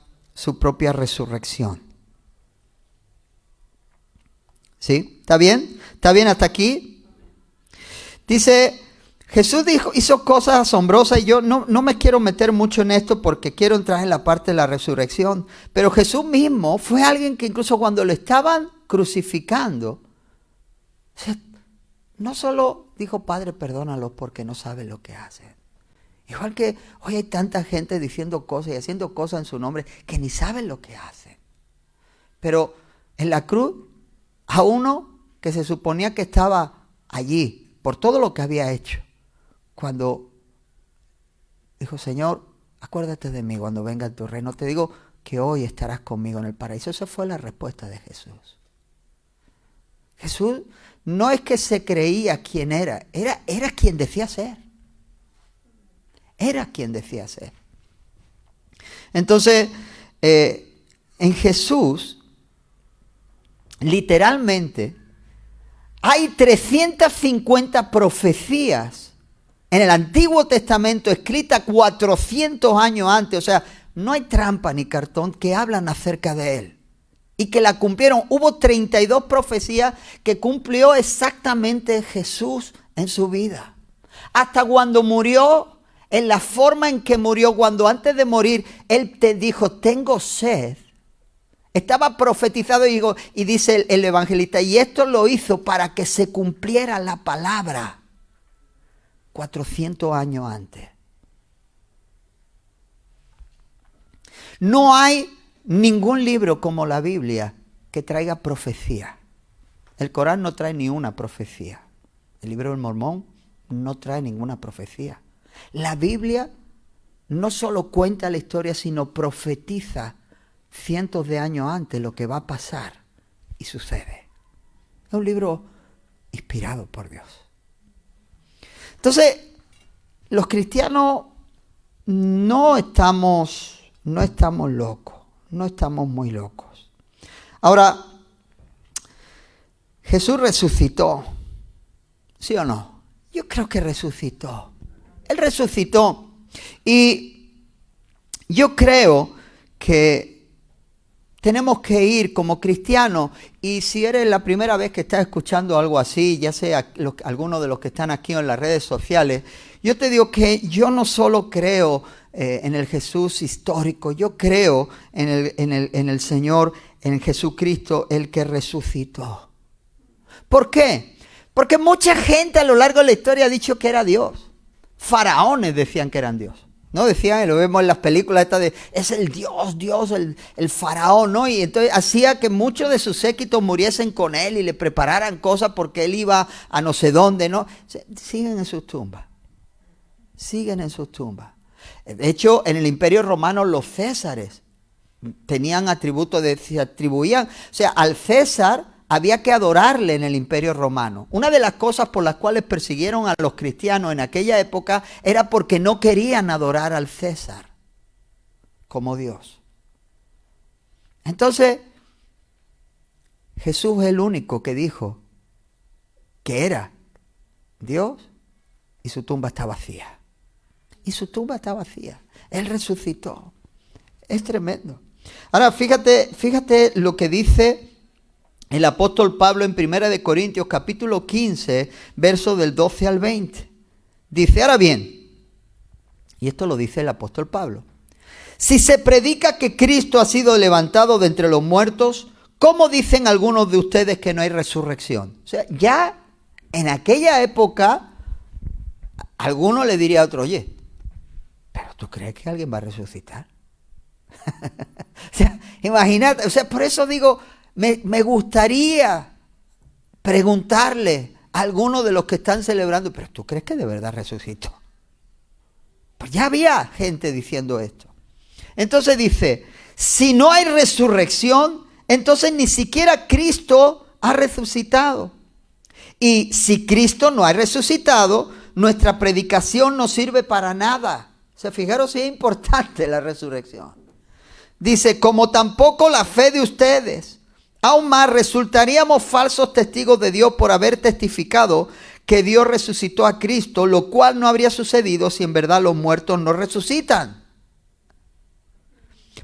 resurrección. ¿Sí? ¿Está bien? ¿Está bien hasta aquí? Dice, Jesús hizo cosas asombrosas, y yo no me quiero meter mucho en esto porque quiero entrar en la parte de la resurrección. Pero Jesús mismo fue alguien que incluso cuando lo estaban crucificando, o sea, no solo dijo: Padre, perdónalos porque no saben lo que hacen. Igual que hoy hay tanta gente diciendo cosas y haciendo cosas en su nombre que ni saben lo que hacen. Pero en la cruz, a uno que se suponía que estaba allí por todo lo que había hecho, cuando dijo: Señor, acuérdate de mí cuando venga en tu reino. Te digo que hoy estarás conmigo en el paraíso. Esa fue la respuesta de Jesús. Jesús no es que se creía quién era quien decía ser. Era quien decía ser. Entonces, en Jesús, literalmente, hay 350 profecías en el Antiguo Testamento escritas 400 años antes. O sea, no hay trampa ni cartón que hablan acerca de él. Y que la cumplieron. Hubo 32 profecías que cumplió exactamente Jesús en su vida. Hasta cuando murió, en la forma en que murió, cuando antes de morir, él te dijo: tengo sed. Estaba profetizado y dice el evangelista: y esto lo hizo para que se cumpliera la palabra 400 años antes. No hay ningún libro como la Biblia que traiga profecía. El Corán no trae ni una profecía. El libro del Mormón no trae ninguna profecía. La Biblia no solo cuenta la historia, sino profetiza cientos de años antes lo que va a pasar y sucede. Es un libro inspirado por Dios. Entonces, los cristianos no estamos locos, no estamos muy locos. Ahora, Jesús resucitó, ¿sí o no? Yo creo que resucitó. Él resucitó y yo creo que tenemos que ir como cristianos. Y si eres la primera vez que estás escuchando algo así, ya sea algunos de los que están aquí en las redes sociales, yo te digo que yo no solo creo en el Jesús histórico, yo creo en el Señor, en Jesucristo, el que resucitó. ¿Por qué? Porque mucha gente a lo largo de la historia ha dicho que era Dios. Faraones decían que eran Dios. ¿No? Decían, lo vemos en las películas estas de, es el Dios, el faraón, ¿no? Y entonces hacía que muchos de sus séquitos muriesen con él y le prepararan cosas porque él iba a no sé dónde, ¿no? Siguen en sus tumbas. Siguen en sus tumbas. De hecho, en el Imperio Romano los césares tenían atributos, se atribuían, o sea, al César había que adorarle en el Imperio Romano. Una de las cosas por las cuales persiguieron a los cristianos en aquella época era porque no querían adorar al César como Dios. Entonces, Jesús es el único que dijo que era Dios y su tumba está vacía. Y su tumba está vacía. Él resucitó. Es tremendo. Ahora, fíjate lo que dice el apóstol Pablo en 1 Corintios capítulo 15, versos del 12 al 20. Dice, ahora bien, y esto lo dice el apóstol Pablo, si se predica que Cristo ha sido levantado de entre los muertos, ¿cómo dicen algunos de ustedes que no hay resurrección? O sea, ya en aquella época, alguno le diría a otro, oye, ¿pero tú crees que alguien va a resucitar? O sea, imagínate, o sea, por eso digo, me gustaría preguntarle a alguno de los que están celebrando, ¿pero tú crees que de verdad resucitó? Pues ya había gente diciendo esto. Entonces dice, si no hay resurrección, entonces ni siquiera Cristo ha resucitado. Y si Cristo no ha resucitado, nuestra predicación no sirve para nada. O sea, fijaros si es importante la resurrección. Dice, como tampoco la fe de ustedes. Aún más, resultaríamos falsos testigos de Dios por haber testificado que Dios resucitó a Cristo, lo cual no habría sucedido si en verdad los muertos no resucitan.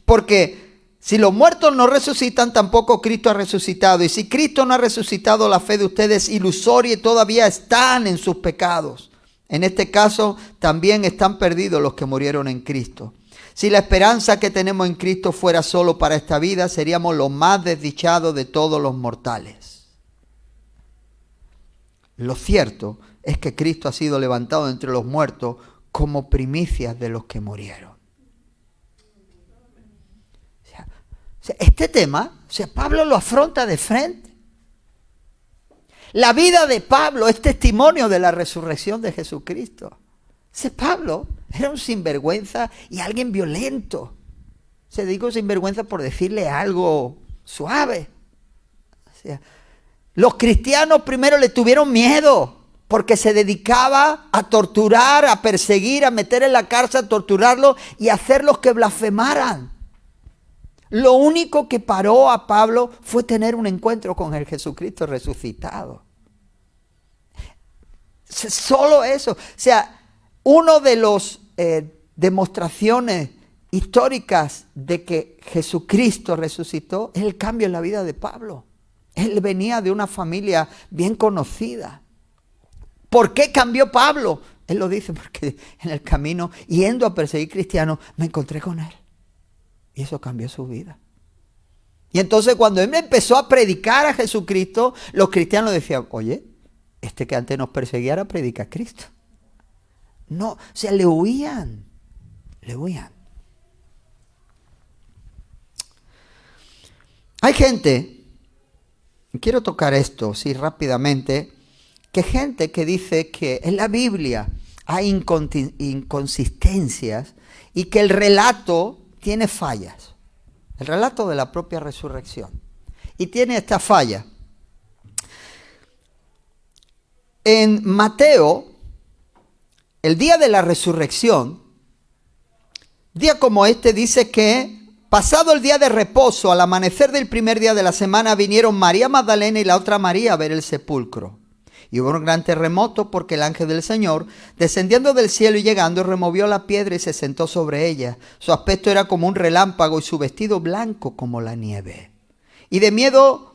Porque si los muertos no resucitan, tampoco Cristo ha resucitado. Y si Cristo no ha resucitado, la fe de ustedes es ilusoria y todavía están en sus pecados. En este caso, también están perdidos los que murieron en Cristo. Si la esperanza que tenemos en Cristo fuera solo para esta vida, seríamos los más desdichados de todos los mortales. Lo cierto es que Cristo ha sido levantado entre los muertos como primicias de los que murieron. O sea, este tema, Pablo lo afronta de frente. La vida de Pablo es testimonio de la resurrección de Jesucristo. Pablo era un sinvergüenza y alguien violento. Se dijo sinvergüenza por decirle algo suave. O sea, los cristianos primero le tuvieron miedo porque se dedicaba a torturar, a perseguir, a meter en la cárcel, a torturarlos y a hacerlos que blasfemaran. Lo único que paró a Pablo fue tener un encuentro con el Jesucristo resucitado. Solo eso. O sea, uno de los demostraciones históricas de que Jesucristo resucitó es el cambio en la vida de Pablo. Él venía de una familia bien conocida. ¿Por qué cambió Pablo? Él lo dice porque en el camino, yendo a perseguir cristianos, me encontré con él. Y eso cambió su vida. Y entonces cuando él empezó a predicar a Jesucristo, los cristianos decían, oye, este que antes nos perseguía ahora predica a Cristo. No, o sea, le huían. Hay gente, quiero tocar esto, sí, rápidamente, que gente que dice que en la Biblia hay inconsistencias y que el relato tiene fallas. El relato de la propia resurrección. Y tiene esta falla. En Mateo, el día de la resurrección, día como este dice que pasado el día de reposo, al amanecer del primer día de la semana, vinieron María Magdalena y la otra María a ver el sepulcro. Y hubo un gran terremoto porque el ángel del Señor, descendiendo del cielo y llegando, removió la piedra y se sentó sobre ella. Su aspecto era como un relámpago y su vestido blanco como la nieve. Y de miedo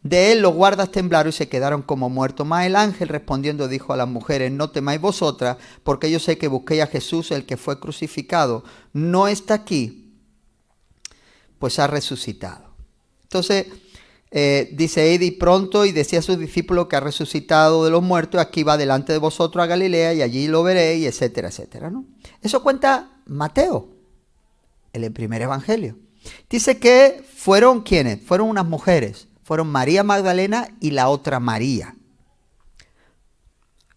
de él los guardas temblaron y se quedaron como muertos. Mas el ángel respondiendo dijo a las mujeres: no temáis vosotras, porque yo sé que busquéis a Jesús, el que fue crucificado. No está aquí, pues ha resucitado. Entonces, dice: id pronto y decía a sus discípulos que ha resucitado de los muertos, aquí va delante de vosotros a Galilea y allí lo veréis, etcétera, etcétera, ¿no? Eso cuenta Mateo, el primer evangelio. Dice que fueron, ¿quiénes? Fueron unas mujeres. Fueron María Magdalena y la otra María.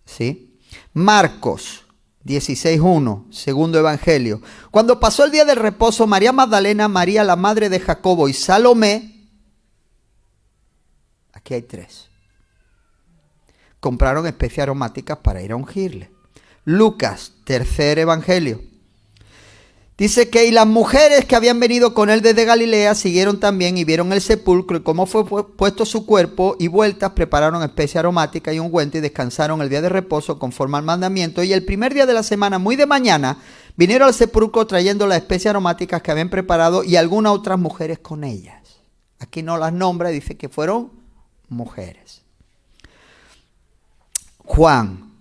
¿Sí? Marcos 16:1, segundo evangelio. Cuando pasó el día del reposo, María Magdalena, María la madre de Jacobo y Salomé, aquí hay 3, compraron especias aromáticas para ir a ungirle. Lucas, tercer evangelio. Dice que y las mujeres que habían venido con él desde Galilea siguieron también y vieron el sepulcro y cómo fue puesto su cuerpo, y vueltas prepararon especia aromática y ungüento y descansaron el día de reposo conforme al mandamiento. Y el primer día de la semana, muy de mañana, vinieron al sepulcro trayendo las especias aromáticas que habían preparado y algunas otras mujeres con ellas. Aquí no las nombra, dice que fueron mujeres. Juan.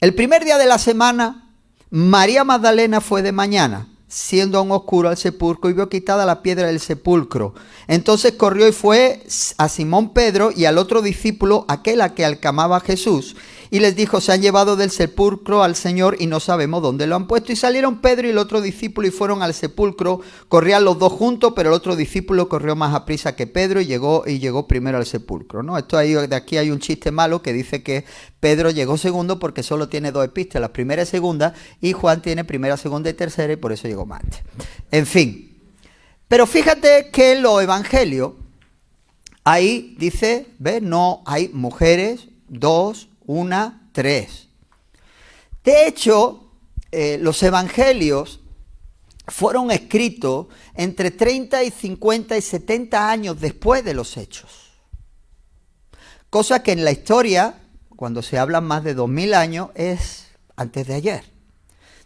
El primer día de la semana, María Magdalena fue de mañana, siendo aún oscuro, al sepulcro y vio quitada la piedra del sepulcro. Entonces corrió y fue a Simón Pedro y al otro discípulo, aquel a que alcamaba a Jesús, y les dijo: se han llevado del sepulcro al Señor y no sabemos dónde lo han puesto. Y salieron Pedro y el otro discípulo y fueron al sepulcro. Corrían los dos juntos, pero el otro discípulo corrió más aprisa que Pedro y llegó primero al sepulcro, ¿no? De aquí hay un chiste malo que dice que Pedro llegó segundo porque solo tiene 2 epístolas, primera y segunda, y Juan tiene primera, segunda y tercera, y por eso llegó más antes. En fin, pero fíjate que en los evangelios, ahí dice, ¿ves? No hay mujeres, 2, 1, 3. De hecho, los evangelios fueron escritos entre 30 y 50 y 70 años después de los hechos. Cosa que en la historia, cuando se habla más de 2000 años, es antes de ayer.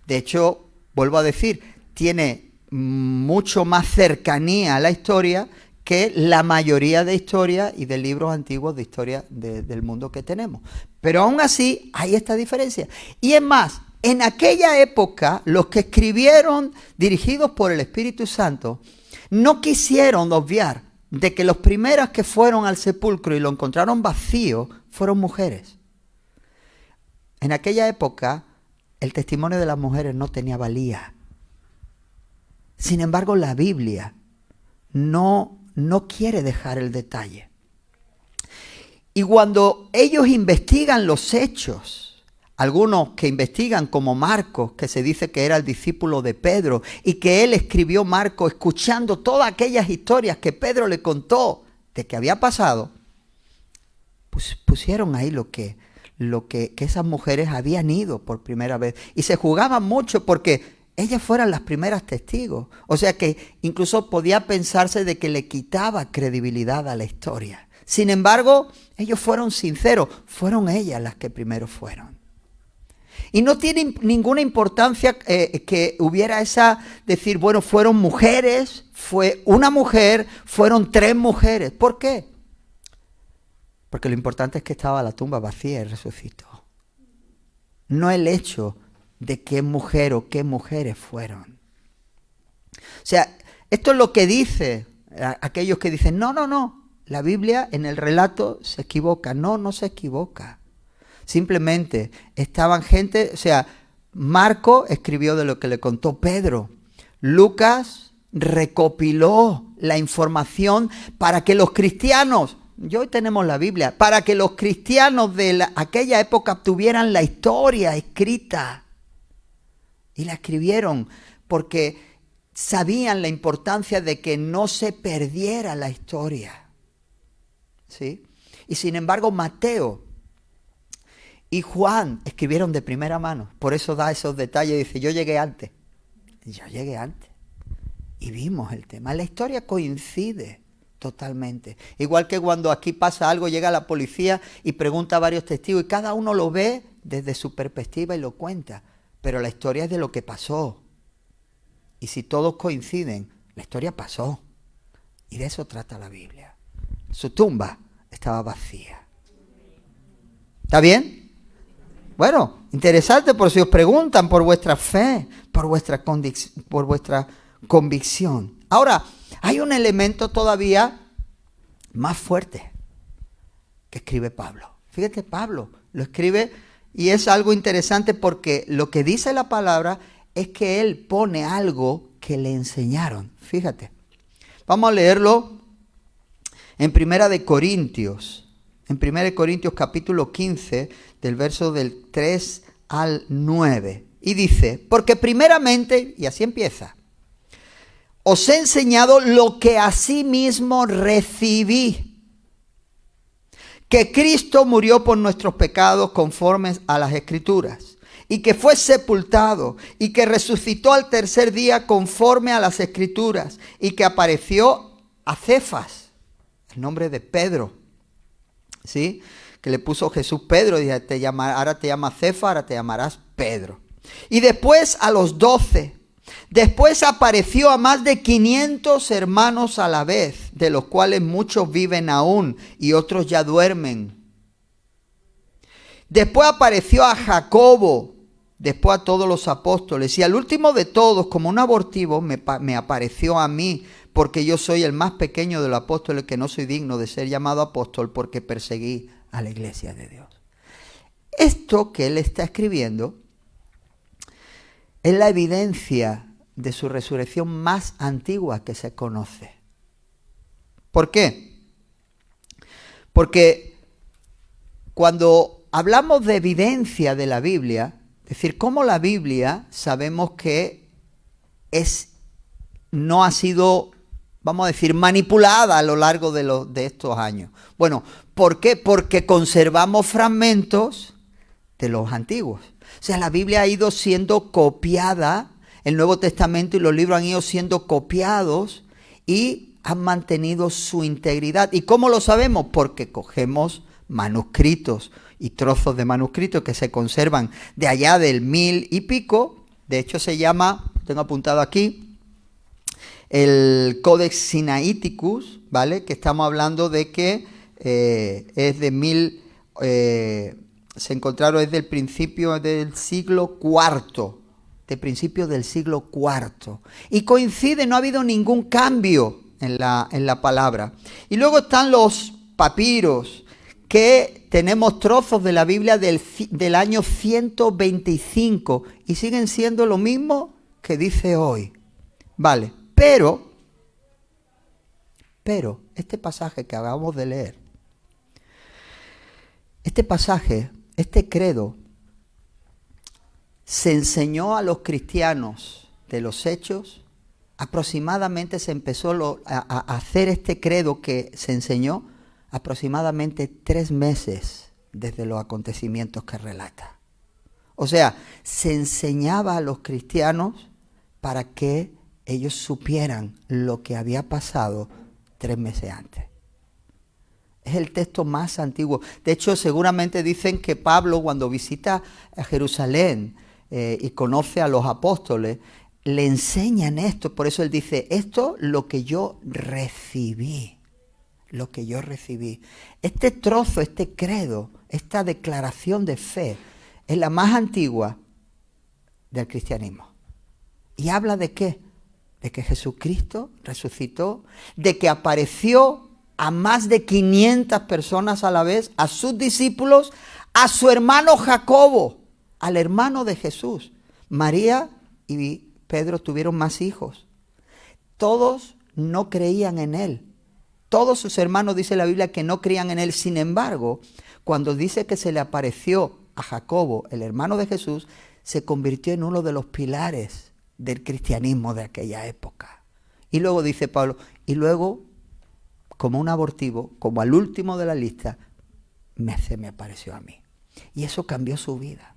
De hecho, vuelvo a decir, tiene mucho más cercanía a la historia que la mayoría de historias y de libros antiguos de historia del mundo que tenemos. Pero aún así hay esta diferencia. Y es más, en aquella época los que escribieron dirigidos por el Espíritu Santo no quisieron obviar de que los primeros que fueron al sepulcro y lo encontraron vacío fueron mujeres. En aquella época el testimonio de las mujeres no tenía valía. Sin embargo, la Biblia no quiere dejar el detalle. Y cuando ellos investigan los hechos, algunos que investigan como Marcos, que se dice que era el discípulo de Pedro y que él escribió Marcos escuchando todas aquellas historias que Pedro le contó de que había pasado, pues pusieron ahí lo que esas mujeres habían ido por primera vez. Y se jugaban mucho porque ellas fueran las primeras testigos. O sea que incluso podía pensarse de que le quitaba credibilidad a la historia. Sin embargo, ellos fueron sinceros. Fueron ellas las que primero fueron. Y no tiene ninguna importancia que hubiera decir, bueno, fueron mujeres, fue una mujer, fueron 3 mujeres. ¿Por qué? Porque lo importante es que estaba la tumba vacía y resucitó. No el hecho de qué mujer o qué mujeres fueron. O sea, esto es lo que dice aquellos que dicen, no, la Biblia en el relato se equivoca. No se equivoca. Simplemente estaban gente, o sea, Marco escribió de lo que le contó Pedro. Lucas recopiló la información para que los cristianos, y hoy tenemos la Biblia, para que los cristianos de aquella época tuvieran la historia escrita. Y la escribieron porque sabían la importancia de que no se perdiera la historia. ¿Sí? Y sin embargo, Mateo y Juan escribieron de primera mano. Por eso da esos detalles. Dice, yo llegué antes. Y vimos el tema. La historia coincide totalmente. Igual que cuando aquí pasa algo, llega la policía y pregunta a varios testigos y cada uno lo ve desde su perspectiva y lo cuenta. Pero la historia es de lo que pasó. Y si todos coinciden, la historia pasó. Y de eso trata la Biblia. Su tumba estaba vacía. ¿Está bien? Bueno, interesante por si os preguntan por vuestra fe, por vuestra convicción. Ahora, hay un elemento todavía más fuerte que escribe Pablo. Fíjate, Pablo lo escribe y es algo interesante porque lo que dice la palabra es que él pone algo que le enseñaron. Fíjate. Vamos a leerlo en Primera de Corintios. En Primera de Corintios capítulo 15, del verso del 3 al 9. Y dice, porque primeramente, y así empieza, os he enseñado lo que asimismo recibí, que Cristo murió por nuestros pecados conformes a las Escrituras, y que fue sepultado, y que resucitó al tercer día conforme a las Escrituras, y que apareció a Cefas, el nombre de Pedro, ¿sí? Que le puso Jesús Pedro, y ahora te llamas Cefas, ahora te llamarás Pedro. Y después a los 12. Después apareció a más de 500 hermanos a la vez, de los cuales muchos viven aún y otros ya duermen. Después apareció a Jacobo, después a todos los apóstoles, y al último de todos, como un abortivo, me apareció a mí, porque yo soy el más pequeño de los apóstoles, que no soy digno de ser llamado apóstol, porque perseguí a la iglesia de Dios. Esto que él está escribiendo es la evidencia de su resurrección más antigua que se conoce. ¿Por qué? Porque cuando hablamos de evidencia de la Biblia, es decir, cómo la Biblia sabemos que no ha sido, vamos a decir, manipulada a lo largo de estos años. Bueno, ¿por qué? Porque conservamos fragmentos de los antiguos. O sea, la Biblia ha ido siendo copiada, el Nuevo Testamento y los libros han ido siendo copiados y han mantenido su integridad. ¿Y cómo lo sabemos? Porque cogemos manuscritos y trozos de manuscritos que se conservan de allá del 1000 y pico. De hecho se llama, tengo apuntado aquí, el Codex Sinaiticus, ¿vale? Que estamos hablando de que es de se encontraron desde el principio del siglo IV, de principios del siglo IV. Y coincide, no ha habido ningún cambio en la palabra. Y luego están los papiros, que tenemos trozos de la Biblia del año 125 y siguen siendo lo mismo que dice hoy. Vale, pero este pasaje que acabamos de leer, este pasaje, este credo, se enseñó a los cristianos de los Hechos, aproximadamente se empezó a hacer este credo que se enseñó aproximadamente 3 meses desde los acontecimientos que relata. O sea, se enseñaba a los cristianos para que ellos supieran lo que había pasado 3 meses antes. Es el texto más antiguo. De hecho, seguramente dicen que Pablo, cuando visita a Jerusalén y conoce a los apóstoles, le enseñan esto. Por eso él dice, esto lo que yo recibí. Lo que yo recibí. Este trozo, este credo, esta declaración de fe, es la más antigua del cristianismo. ¿Y habla de qué? De que Jesucristo resucitó, de que apareció a más de 500 personas a la vez, a sus discípulos, a su hermano Jacobo, al hermano de Jesús. María y Pedro tuvieron más hijos. Todos no creían en él. Todos sus hermanos, dice la Biblia, que no creían en él. Sin embargo, cuando dice que se le apareció a Jacobo, el hermano de Jesús, se convirtió en uno de los pilares del cristianismo de aquella época. Y luego dice Pablo, y luego, como un abortivo, como al último de la lista, se me apareció a mí. Y eso cambió su vida.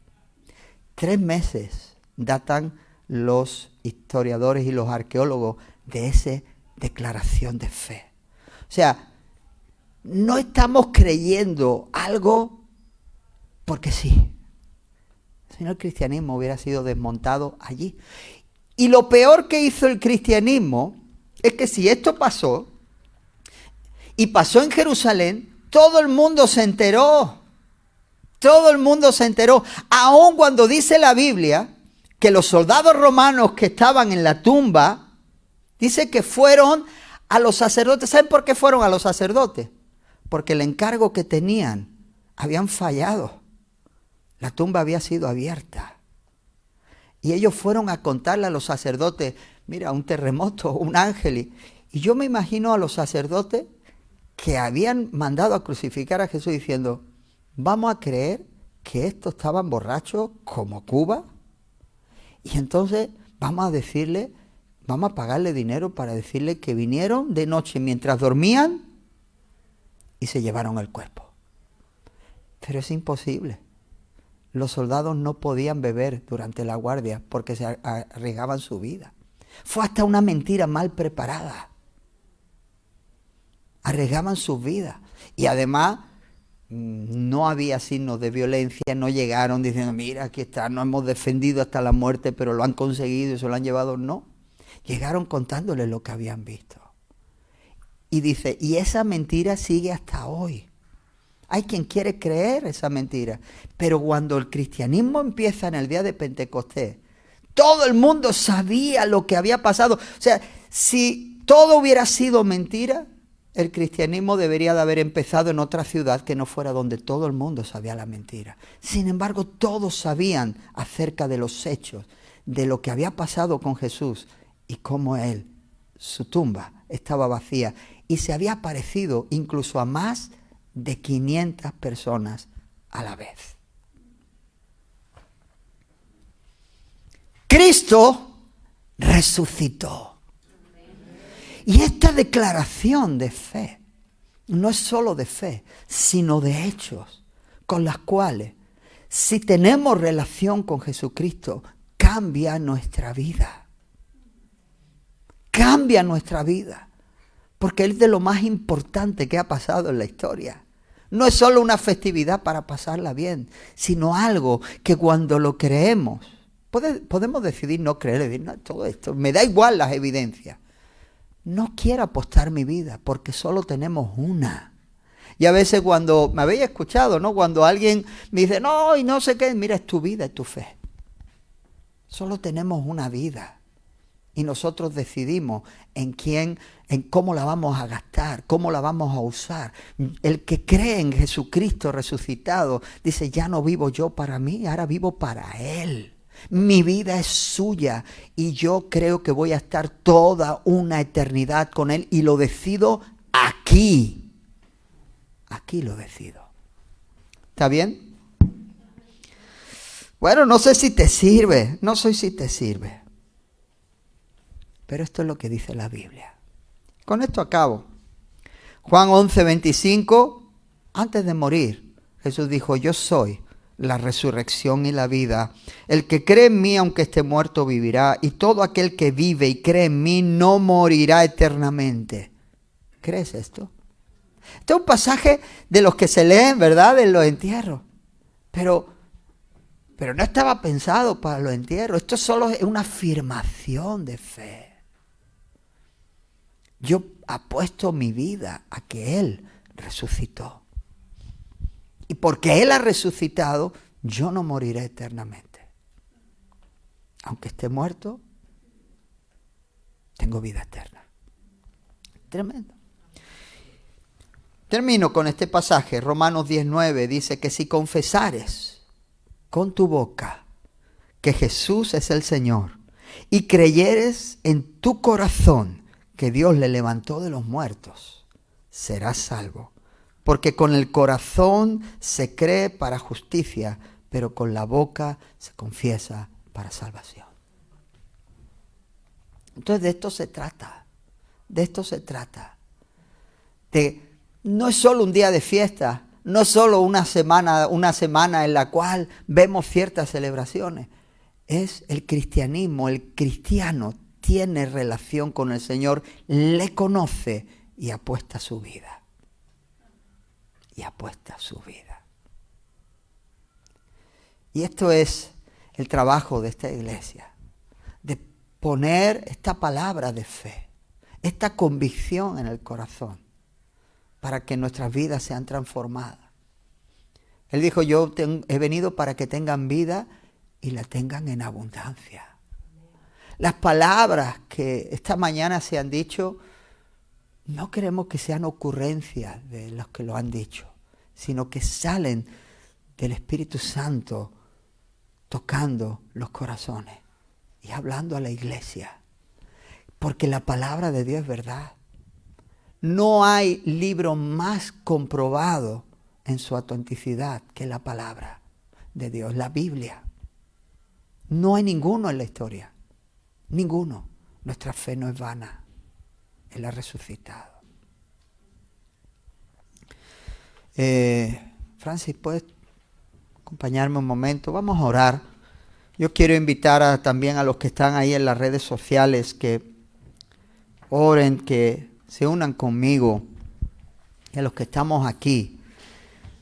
3 meses datan los historiadores y los arqueólogos de esa declaración de fe. O sea, no estamos creyendo algo porque sí. Si no, el cristianismo hubiera sido desmontado allí. Y lo peor que hizo el cristianismo es que si esto pasó, y pasó en Jerusalén, todo el mundo se enteró. Todo el mundo se enteró. Aun cuando dice la Biblia que los soldados romanos que estaban en la tumba, dice que fueron a los sacerdotes. ¿Saben por qué fueron a los sacerdotes? Porque el encargo que tenían habían fallado. La tumba había sido abierta. Y ellos fueron a contarle a los sacerdotes, mira, un terremoto, un ángel. Y yo me imagino a los sacerdotes que habían mandado a crucificar a Jesús diciendo, ¿vamos a creer que estos estaban borrachos como Cuba? Y entonces vamos a pagarle dinero para decirle que vinieron de noche mientras dormían y se llevaron el cuerpo. Pero es imposible. Los soldados no podían beber durante la guardia porque se arriesgaban su vida. Fue hasta una mentira mal preparada. Arriesgaban sus vidas. Y además no había signos de violencia, no llegaron diciendo, mira, aquí está, no hemos defendido hasta la muerte, pero lo han conseguido y se lo han llevado. No. Llegaron contándoles lo que habían visto. Y dice, y esa mentira sigue hasta hoy. Hay quien quiere creer esa mentira. Pero cuando el cristianismo empieza en el día de Pentecostés, todo el mundo sabía lo que había pasado. O sea, si todo hubiera sido mentira, el cristianismo debería de haber empezado en otra ciudad que no fuera donde todo el mundo sabía la mentira. Sin embargo, todos sabían acerca de los hechos, de lo que había pasado con Jesús y cómo él, su tumba, estaba vacía. Y se había aparecido incluso a más de 500 personas a la vez. Cristo resucitó. Y esta declaración de fe no es solo de fe, sino de hechos con las cuales, si tenemos relación con Jesucristo, cambia nuestra vida. Cambia nuestra vida. Porque es de lo más importante que ha pasado en la historia. No es solo una festividad para pasarla bien, sino algo que cuando lo creemos, podemos decidir no creer, decir, no, todo esto, me da igual las evidencias. No quiero apostar mi vida porque solo tenemos una. Y a veces cuando, me habéis escuchado, ¿no? Cuando alguien me dice, no, y no sé qué, mira, es tu vida, es tu fe. Solo tenemos una vida. Y nosotros decidimos en cómo la vamos a gastar, cómo la vamos a usar. El que cree en Jesucristo resucitado dice, ya no vivo yo para mí, ahora vivo para Él. Mi vida es suya y yo creo que voy a estar toda una eternidad con Él y lo decido aquí. Aquí lo decido. ¿Está bien? Bueno, no sé si te sirve, no sé si te sirve. Pero esto es lo que dice la Biblia. Con esto acabo. Juan 11:25, antes de morir, Jesús dijo, yo soy la resurrección y la vida. El que cree en mí, aunque esté muerto, vivirá. Y todo aquel que vive y cree en mí, no morirá eternamente. ¿Crees esto? Este es un pasaje de los que se leen, ¿verdad? En los entierros. Pero no estaba pensado para los entierros. Esto solo es una afirmación de fe. Yo apuesto mi vida a que Él resucitó. Y porque Él ha resucitado, yo no moriré eternamente. Aunque esté muerto, tengo vida eterna. Tremendo. Termino con este pasaje, Romanos 10:9, dice que si confesares con tu boca que Jesús es el Señor y creyeres en tu corazón que Dios le levantó de los muertos, serás salvo. Porque con el corazón se cree para justicia, pero con la boca se confiesa para salvación. Entonces de esto se trata. De esto se trata. No es solo un día de fiesta, no es solo una semana en la cual vemos ciertas celebraciones. Es el cristianismo, el cristiano tiene relación con el Señor, le conoce y ha puesto su vida. Y ha puesto su vida. Y esto es el trabajo de esta iglesia, de poner esta palabra de fe, esta convicción en el corazón, para que nuestras vidas sean transformadas. Él dijo, yo he venido para que tengan vida y la tengan en abundancia. Las palabras que esta mañana se han dicho, no queremos que sean ocurrencias de los que lo han dicho, sino que salen del Espíritu Santo tocando los corazones y hablando a la iglesia. Porque la palabra de Dios es verdad. No hay libro más comprobado en su autenticidad que la palabra de Dios, la Biblia. No hay ninguno en la historia. Ninguno. Nuestra fe no es vana. Él ha resucitado. Francis, ¿puedes acompañarme un momento? Vamos a orar. Yo quiero invitar también a los que están ahí en las redes sociales que oren, que se unan conmigo, y a los que estamos aquí,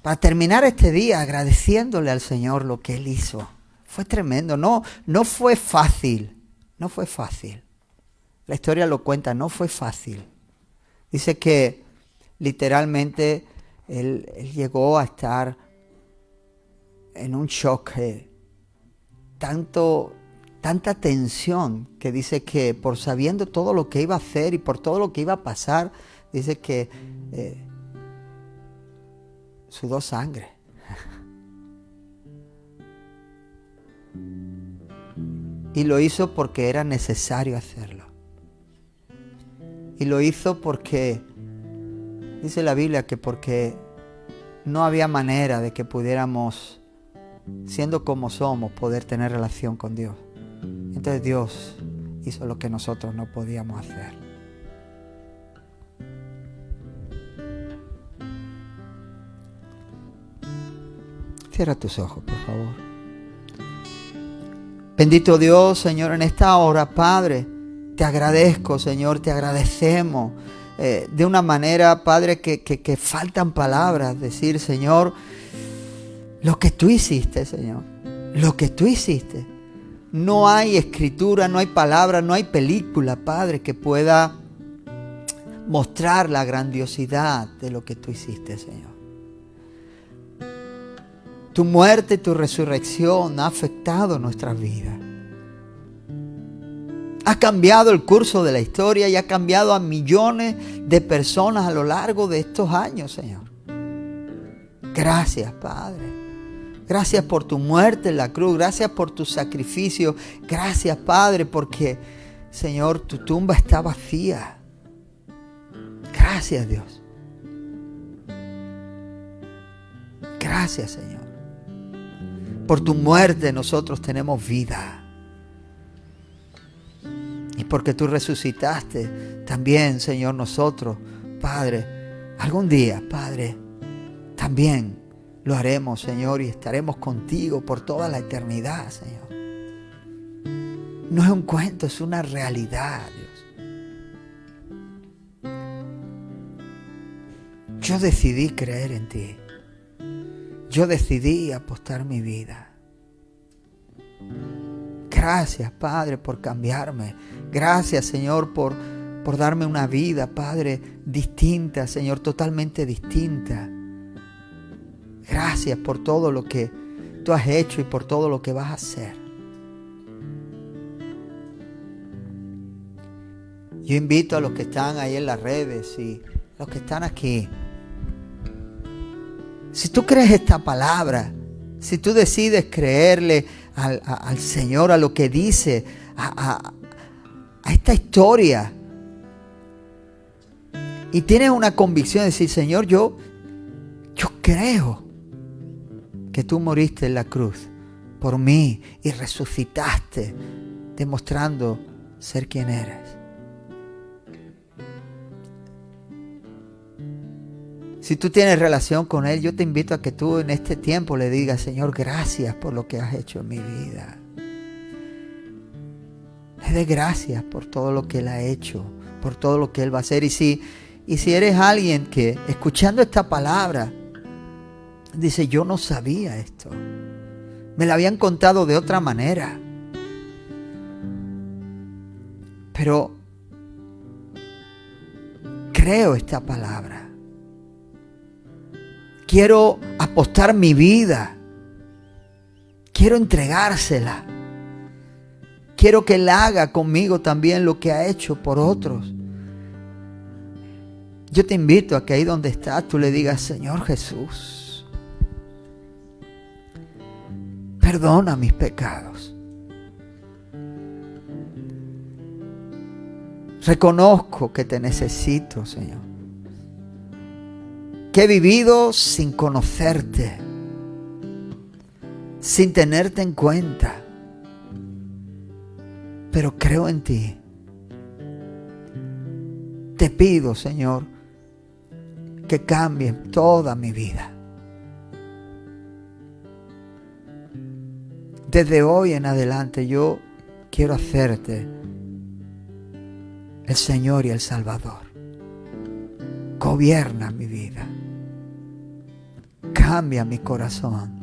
para terminar este día agradeciéndole al Señor lo que Él hizo. Fue tremendo, no fue fácil, no fue fácil. La historia lo cuenta, no fue fácil. Dice que literalmente él llegó a estar en un shock, tanta tensión, que dice que por sabiendo todo lo que iba a hacer y por todo lo que iba a pasar, dice que sudó sangre. Y lo hizo porque era necesario hacerlo. Y lo hizo porque, dice la Biblia, que porque no había manera de que pudiéramos, siendo como somos, poder tener relación con Dios. Entonces Dios hizo lo que nosotros no podíamos hacer. Cierra tus ojos, por favor. Bendito Dios, Señor, en esta hora, Padre, te agradezco, Señor, te agradecemos de una manera, Padre, que faltan palabras. Decir, Señor, lo que tú hiciste, Señor, lo que tú hiciste. No hay escritura, no hay palabra, no hay película, Padre, que pueda mostrar la grandiosidad de lo que tú hiciste, Señor. Tu muerte y tu resurrección ha afectado nuestras vidas. Ha cambiado el curso de la historia y ha cambiado a millones de personas a lo largo de estos años, Señor. Gracias, Padre. Gracias por tu muerte en la cruz. Gracias por tu sacrificio. Gracias, Padre, porque, Señor, tu tumba está vacía. Gracias, Dios. Gracias, Señor. Por tu muerte nosotros tenemos vida. Y porque tú resucitaste también, Señor, nosotros, Padre, algún día, Padre, también lo haremos, Señor, y estaremos contigo por toda la eternidad, Señor. No es un cuento, es una realidad, Dios. Yo decidí creer en ti. Yo decidí apostar mi vida. Gracias, Padre, por cambiarme. Gracias, Señor, por darme una vida, Padre, distinta, Señor, totalmente distinta. Gracias por todo lo que tú has hecho y por todo lo que vas a hacer. Yo invito a los que están ahí en las redes y los que están aquí. Si tú crees esta palabra, si tú decides creerle al Señor, a lo que dice, a esta historia, y tienes una convicción de decir, Señor, yo creo que tú moriste en la cruz por mí y resucitaste, demostrando ser quien eres. Si tú tienes relación con Él, yo te invito a que tú en este tiempo le digas, Señor, gracias por lo que has hecho en mi vida. Le dé gracias por todo lo que Él ha hecho, por todo lo que Él va a hacer. Y si Y si eres alguien que, escuchando esta palabra, dice, yo no sabía esto, me la habían contado de otra manera, pero creo esta palabra, quiero apostar mi vida, quiero entregársela, quiero que Él haga conmigo también lo que ha hecho por otros. Yo te invito a que ahí donde estás tú le digas, Señor Jesús, perdona mis pecados. Reconozco que te necesito, Señor. Que he vivido sin conocerte, sin tenerte en cuenta. Pero creo en ti. Te pido, Señor, que cambie toda mi vida. Desde hoy en adelante yo quiero hacerte el Señor y el Salvador. Gobierna mi vida. Cambia mi corazón.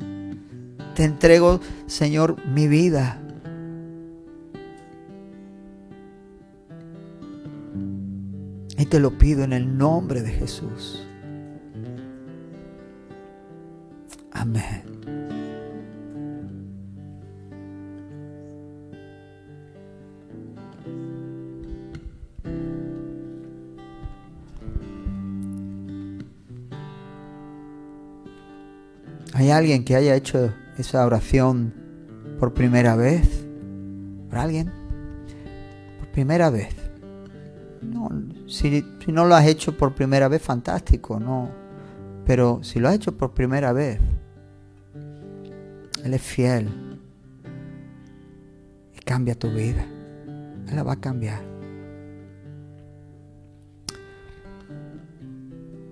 Te entrego, Señor, mi vida. Y te lo pido en el nombre de Jesús. Amén. ¿Hay alguien que haya hecho esa oración por primera vez? ¿Por alguien? Por primera vez. No, si no lo has hecho por primera vez, fantástico, no. Pero si lo has hecho por primera vez, Él es fiel y cambia tu vida. Él la va a cambiar.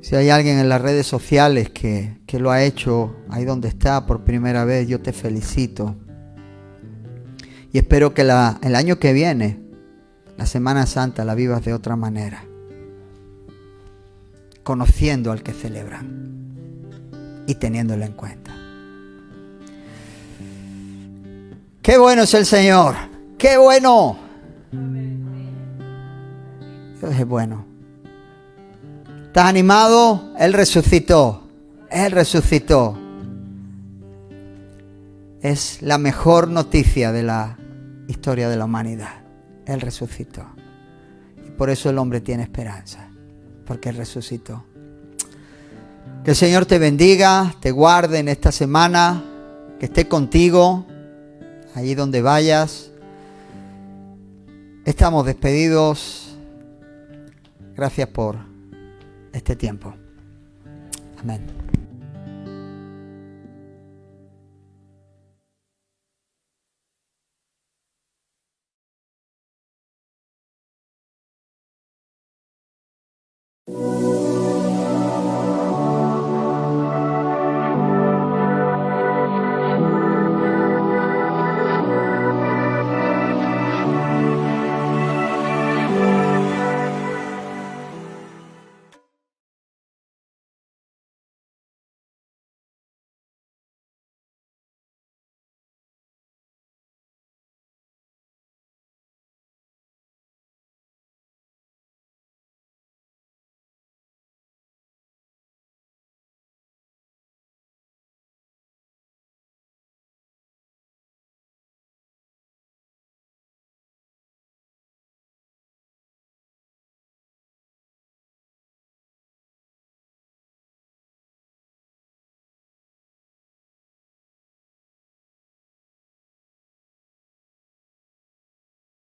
Si hay alguien en las redes sociales que lo ha hecho ahí donde está por primera vez, yo te felicito. Y espero que el año que viene, la Semana Santa, la vivas de otra manera. Conociendo al que celebran y teniéndolo en cuenta. ¡Qué bueno es el Señor! ¡Qué bueno! Dios es bueno. ¿Estás animado? Él resucitó. Él resucitó. Es la mejor noticia de la historia de la humanidad. Él resucitó. Y por eso el hombre tiene esperanza. Porque Él resucitó. Que el Señor te bendiga, te guarde en esta semana. Que esté contigo. Allí donde vayas. Estamos despedidos. Gracias por este tiempo. Amén.